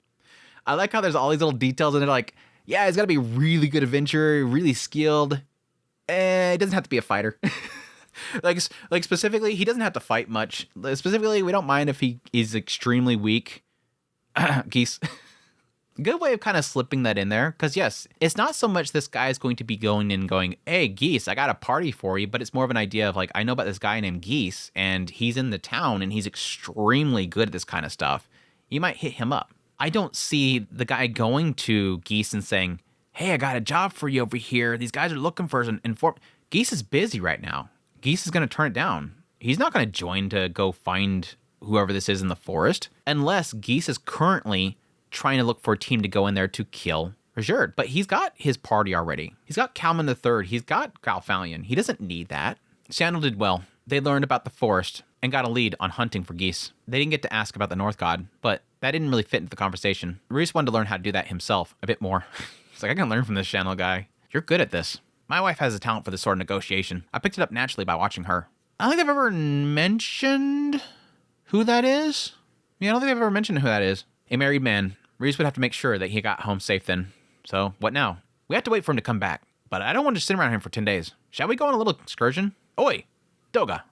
I like how there's all these little details and they're like, yeah, he's got to be really good adventurer, really skilled. It doesn't have to be a fighter. like specifically, he doesn't have to fight much. Specifically, we don't mind if he is extremely weak. Geese. Good way of kind of slipping that in there. Because yes, it's not so much this guy is going to be going in and going, hey, Geese, I got a party for you. But it's more of an idea of like, I know about this guy named Geese and he's in the town and he's extremely good at this kind of stuff. You might hit him up. I don't see the guy going to Geese and saying, hey, I got a job for you over here. These guys are looking for an inform. Geese is busy right now. Geese is going to turn it down. He's not going to join to go find whoever this is in the forest unless Geese is currently trying to look for a team to go in there to kill Ruijerd. But he's got his party already. He's got Kalman III. He's got Galfalion. He doesn't need that. Sandal did well. They learned about the forest and got a lead on hunting for geese. They didn't get to ask about the North God, but that didn't really fit into the conversation. Rudeus wanted to learn how to do that himself a bit more. He's like, I can learn from this Sandal guy. You're good at this. My wife has a talent for this sort of negotiation. I picked it up naturally by watching her. I don't think they've ever mentioned who that is. Yeah, I don't think they've ever mentioned who that is. A married man. Rudeus would have to make sure that he got home safe then. So, what now? We have to wait for him to come back. But I don't want to sit around here for 10 days. Shall we go on a little excursion? Oi, Doga.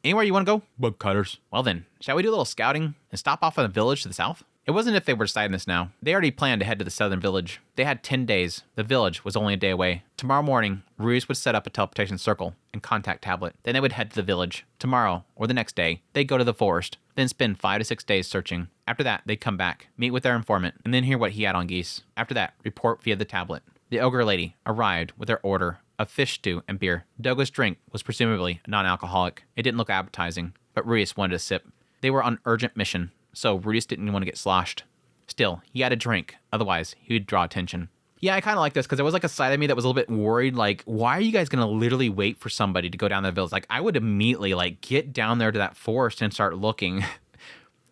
Anywhere you want to go? Bug cutters. Well then, shall we do a little scouting and stop off in a village to the south? It wasn't if they were deciding this now. They already planned to head to the southern village. They had 10 days. The village was only a day away. Tomorrow morning, Rudeus would set up a teleportation circle and contact tablet. Then they would head to the village. Tomorrow, or the next day, they'd go to the forest, then spend 5 to 6 days searching. After that, they'd come back, meet with their informant, and then hear what he had on Geese. After that, report via the tablet. The ogre lady arrived with their order of fish stew and beer. Doga's drink was presumably non-alcoholic. It didn't look appetizing, but Rudeus wanted a sip. They were on urgent mission, so Rudeus didn't want to get sloshed. Still, he had a drink, otherwise he would draw attention. Yeah, I kind of like this because there was like a side of me that was a little bit worried, like, why are you guys going to literally wait for somebody to go down the village? Like, I would immediately like get down there to that forest and start looking.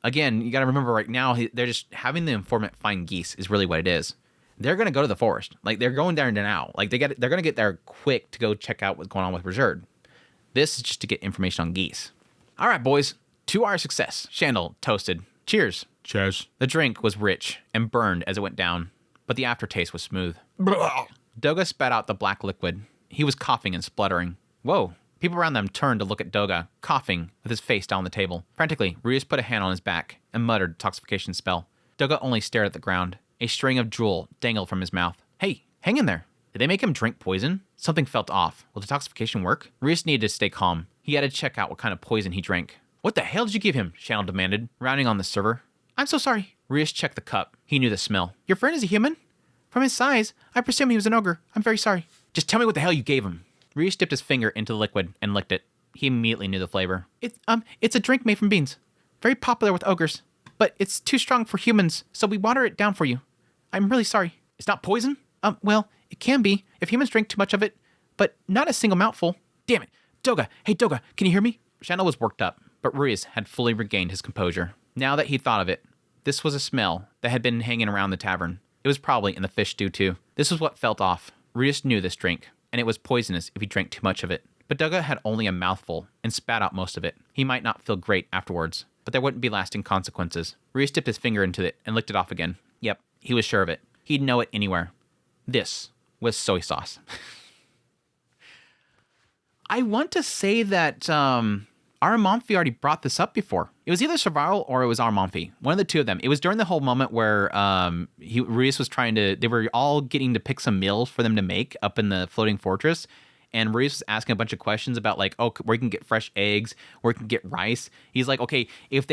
Again, you got to remember right now, they're just having the informant find Geese is really what it is. They're going to go to the forest. Like, they're going there now. Like, they're going to get there quick to go check out what's going on with Ruijerd. This is just to get information on Geese. All right, boys. 2 hour success. Shandal toasted. Cheers. Cheers. The drink was rich and burned as it went down, but the aftertaste was smooth. Doga spat out the black liquid. He was coughing and spluttering. Whoa. People around them turned to look at Doga, coughing with his face down on the table. Frantically, Rudeus put a hand on his back and muttered a toxification spell. Doga only stared at the ground. A string of drool dangled from his mouth. Hey, hang in there. Did they make him drink poison? Something felt off. Will detoxification work? Rudeus needed to stay calm. He had to check out what kind of poison he drank. What the hell did you give him? Shandal demanded, rounding on the server. I'm so sorry. Rudeus checked the cup. He knew the smell. Your friend is a human? From his size, I presume he was an ogre. I'm very sorry. Just tell me what the hell you gave him. Rudeus dipped his finger into the liquid and licked it. He immediately knew the flavor. It's a drink made from beans. Very popular with ogres. But it's too strong for humans, so we water it down for you. I'm really sorry. It's not poison? Well, it can be if humans drink too much of it, but not a single mouthful. Damn it. Doga. Hey, Doga, can you hear me? Shandal was worked up, But Rudeus had fully regained his composure. Now that he thought of it, this was a smell that had been hanging around the tavern. It was probably in the fish stew too. This was what felt off. Rudeus knew this drink, and it was poisonous if he drank too much of it. But Doga had only a mouthful and spat out most of it. He might not feel great afterwards, but there wouldn't be lasting consequences. Rudeus dipped his finger into it and licked it off again. Yep, he was sure of it. He'd know it anywhere. This was soy sauce. I want to say that Aramonfi already brought this up before. It was either Survival or it was Aramonfi. One of the two of them. It was during the whole moment where Rudeus was they were all getting to pick some meals for them to make up in the floating fortress. And Rudeus was asking a bunch of questions about like, oh, where you can get fresh eggs, where you can get rice. He's like, okay, if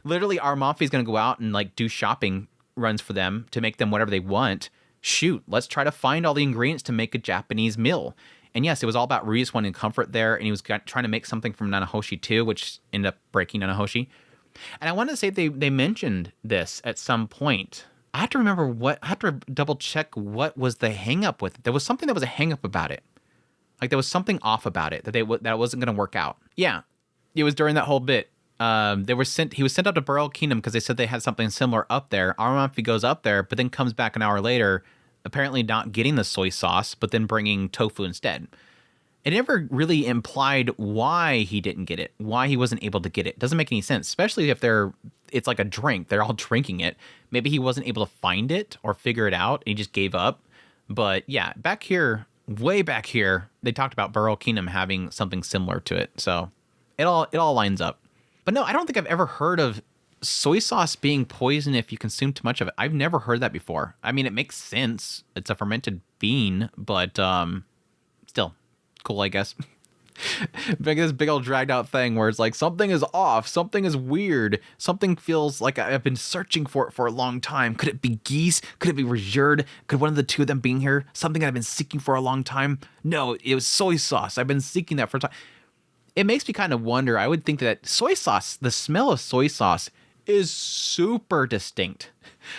literally Aramonfi is going to go out and like do shopping runs for them to make them whatever they want. Shoot, let's try to find all the ingredients to make a Japanese meal. And yes, it was all about Rudeus wanting comfort there, and he was trying to make something from Nanahoshi too, which ended up breaking Nanahoshi. And I wanted to say they mentioned this at some point. I have to remember I have to double check what was the hang up with it. There was something that was a hang up about it. Like there was something off about it that wasn't going to work out. Yeah, it was during that whole bit. He was sent up to Burrow Kingdom because they said they had something similar up there. Aramonfi goes up there, but then comes back an hour later, apparently not getting the soy sauce, but then bringing tofu instead. It never really implied why he didn't get it, why he wasn't able to get it. Doesn't make any sense, especially if it's like a drink. They're all drinking it. Maybe he wasn't able to find it or figure it out, and he just gave up. But yeah, way back here, they talked about Burrow Kingdom having something similar to it. So it all lines up. But no, I don't think I've ever heard of soy sauce being poison if you consume too much of it. I've never heard that before. I mean, it makes sense. It's a fermented bean, but still cool, I guess. This big old dragged out thing where it's like something is off, something is weird, something feels like I've been searching for it for a long time. Could it be Geese? Could it be Ruijerd? Could one of the two of them being here? Something I've been seeking for a long time? No, it was soy sauce. I've been seeking that for a time. It makes me kind of wonder. I would think that soy sauce, the smell of soy sauce is super distinct.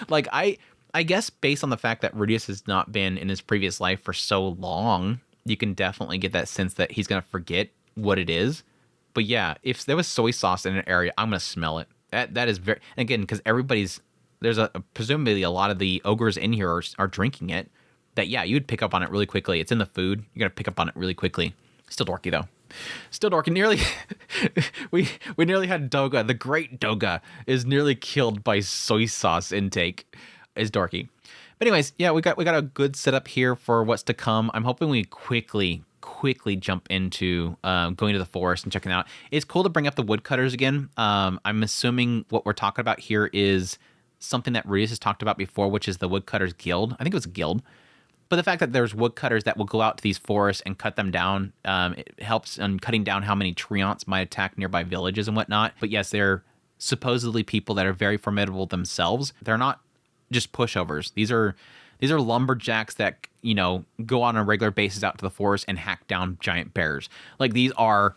Like I guess based on the fact that Rudeus has not been in his previous life for so long, you can definitely get that sense that he's going to forget what it is. But yeah, if there was soy sauce in an area, I'm going to smell it. That is very, again, because there's presumably a lot of the ogres in here are drinking it, that yeah, you'd pick up on it really quickly. It's in the food. You're going to pick up on it really quickly. Still dorky though. Still dorky. Nearly, we nearly had Doga. The great Doga is nearly killed by soy sauce intake. Is dorky. But anyways, yeah, we got a good setup here for what's to come. I'm hoping we quickly jump into going to the forest and checking it out. It's cool to bring up the woodcutters again. I'm assuming what we're talking about here is something that Rudeus has talked about before, which is the Woodcutters Guild. I think it was a guild. But the fact that there's woodcutters that will go out to these forests and cut them down, it helps in cutting down how many treants might attack nearby villages and whatnot. But yes, they're supposedly people that are very formidable themselves. They're not just pushovers. These are lumberjacks that, go on a regular basis out to the forest and hack down giant bears. Like these are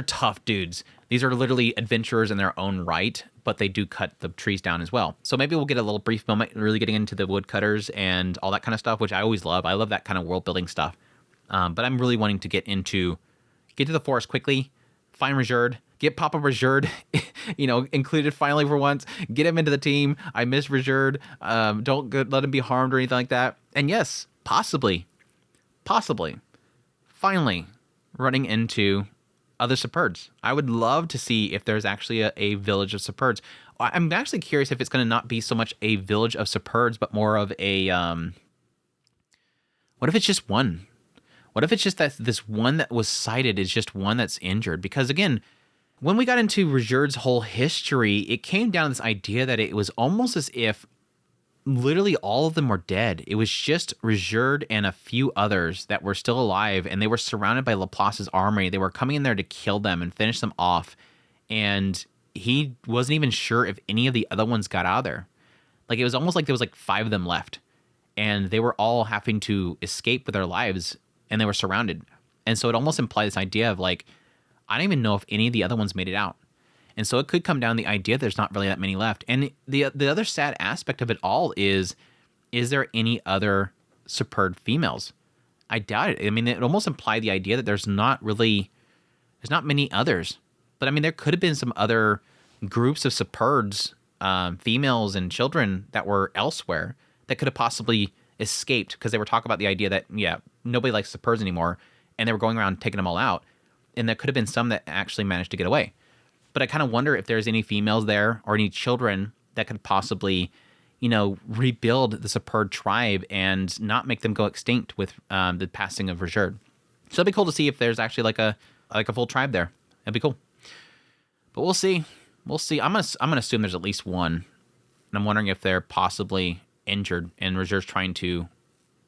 tough dudes. These are literally adventurers in their own right, but they do cut the trees down as well. So maybe we'll get a little brief moment really getting into the woodcutters and all that kind of stuff, which I always love. I love that kind of world building stuff. But I'm really wanting to get to the forest quickly, find Ruijerd, get Papa Ruijerd, included finally for once, get him into the team. I miss Ruijerd. Don't let him be harmed or anything like that. And yes, possibly, finally running into other Superds. I would love to see if there's actually a village of Superds. I'm actually curious if it's going to not be so much a village of Superds, but more of a, what if it's just one? What if it's just that this one that was sighted is just one that's injured? Because again, when we got into Ruijerd's whole history, it came down to this idea that it was almost as if literally all of them were dead. It was just Ruijerd and a few others that were still alive, and they were surrounded by Laplace's army. They were coming in there to kill them and finish them off, and he wasn't even sure if any of the other ones got out of there. Like, it was almost like there was like 5 of them left, and they were all having to escape with their lives, and they were surrounded. And so it almost implied this idea of like, I don't even know if any of the other ones made it out. And so it could come down to the idea there's not really that many left. And the other sad aspect of it all is there any other Superd females? I doubt it. I mean, it almost implied the idea that there's not many others. But I mean, there could have been some other groups of Superds, females and children that were elsewhere that could have possibly escaped because they were talking about the idea that, yeah, nobody likes Superds anymore. And they were going around taking them all out. And there could have been some that actually managed to get away. But I kind of wonder if there's any females there or any children that could possibly, rebuild the Superd tribe and not make them go extinct with the passing of Ruijerd. So it'd be cool to see if there's actually like a full tribe there. That'd be cool. But we'll see. We'll see. I'm gonna assume there's at least one, and I'm wondering if they're possibly injured and Ruijerd's trying to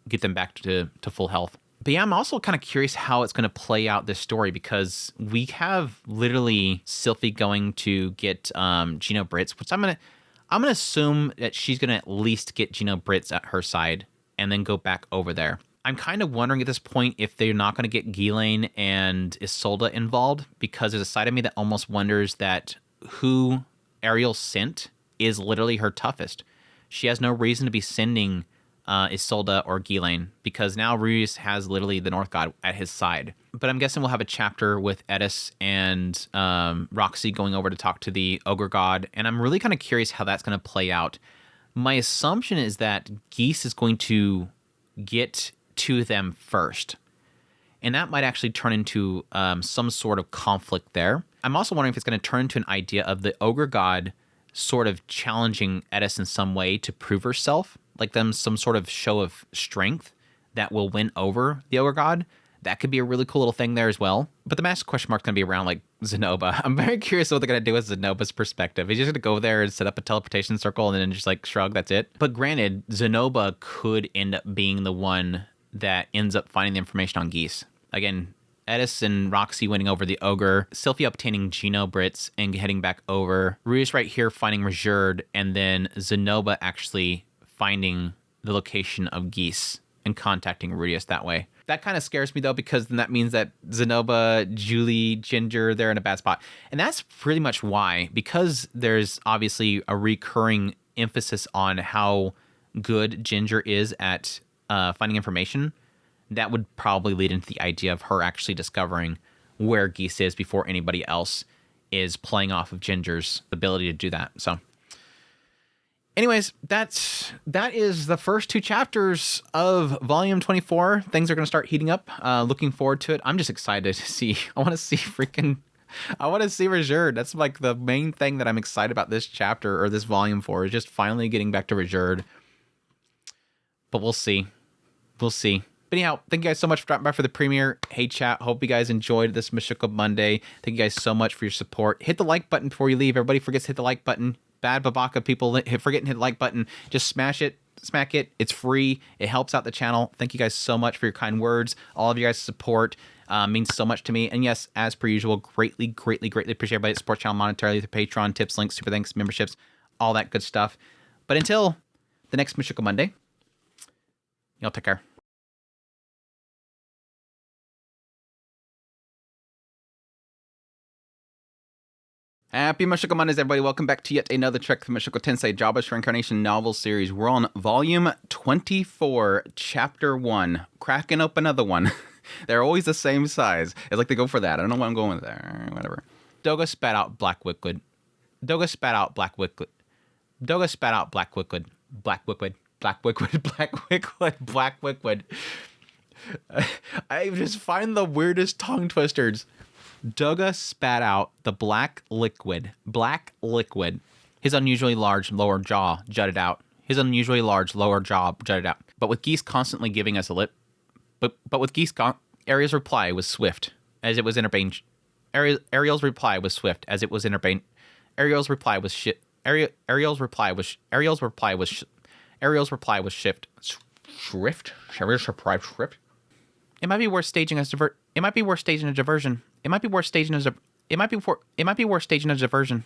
get them back to full health. But yeah, I'm also kind of curious how it's going to play out this story because we have literally Sylphie going to get Gino Britz, which I'm gonna assume that she's gonna at least get Gino Britz at her side and then go back over there. I'm kind of wondering at this point if they're not going to get Ghislaine and Isolde involved because there's a side of me that almost wonders that who Ariel sent is literally her toughest. She has no reason to be sending Isolde or Ghislaine because now Rudeus has literally the North God at his side. But I'm guessing we'll have a chapter with Edis and Roxy going over to talk to the Ogre God, and I'm really kind of curious how that's going to play out. My assumption is that Geese is going to get to them first, and that might actually turn into some sort of conflict there. I'm also wondering if it's going to turn into an idea of the Ogre God sort of challenging Edis in some way to prove herself, like them some sort of show of strength that will win over the Ogre God. That could be a really cool little thing there as well. But the massive question mark is going to be around like Zenoba. I'm very curious what they're going to do with Zenoba's perspective. He's just going to go there and set up a teleportation circle and then just like shrug, that's it. But granted, Zenoba could end up being the one that ends up finding the information on Geese. Again, Edis and Roxy winning over the Ogre, Sylphie obtaining Gino Britz and heading back over, Rudeus right here finding Ruijerd, and then Zenoba actually finding the location of Geese and contacting Rudeus that way. That kind of scares me though, because then that means that Zenoba, Julie, Ginger, they're in a bad spot. And that's pretty much why, because there's obviously a recurring emphasis on how good Ginger is at finding information. That would probably lead into the idea of her actually discovering where Geese is before anybody else is playing off of Ginger's ability to do that. So anyways, that is the first two chapters of Volume 24. Things are going to start heating up. Looking forward to it. I'm just excited to see. I want to see Ruijerd. That's like the main thing that I'm excited about this chapter or this volume for, is just finally getting back to Ruijerd. But we'll see. We'll see. But anyhow, thank you guys so much for dropping by for the premiere. Hey chat, hope you guys enjoyed this Mushoku Monday. Thank you guys so much for your support. Hit the like button before you leave. Everybody forgets to hit the like button. Bad Babaka people forget to hit the like button. Just smash it, smack it. It's free. It helps out the channel. Thank you guys so much for your kind words. All of you guys' support means so much to me. And yes, as per usual, greatly, greatly, greatly appreciate everybody that supports channel monetarily through Patreon, tips, links, super thanks, memberships, all that good stuff. But until the next Mushoku Monday, y'all take care. Happy Mushoku Mondays, everybody. Welcome back to yet another trek from Mushoku Tensei Jobless Reincarnation novel series. We're on Volume 24, Chapter 1. Cracking up another one. They're always the same size. It's like they go for that. I don't know why I'm going with there. Whatever. Doga spat out black liquid. Doga spat out black liquid. Doga spat out black liquid. Black liquid. Black liquid. Black liquid. Black liquid. I just find the weirdest tongue twisters. Doga spat out the black liquid. Black liquid. His unusually large lower jaw jutted out. His unusually large lower jaw jutted out. But with Geese constantly giving us a lip. But with Geese, Ariel's reply was swift, as it was interbaned. Ariel's reply was swift, as it was interbaned. Ariel's reply was shit. Ariel's reply was shift. Ariel's reply was shift. Shrift. Ariel's reply shrift. It might be worth staging as divert. It might be worth staging a diversion. It might be worth staging as a. It might be worth staging a diversion.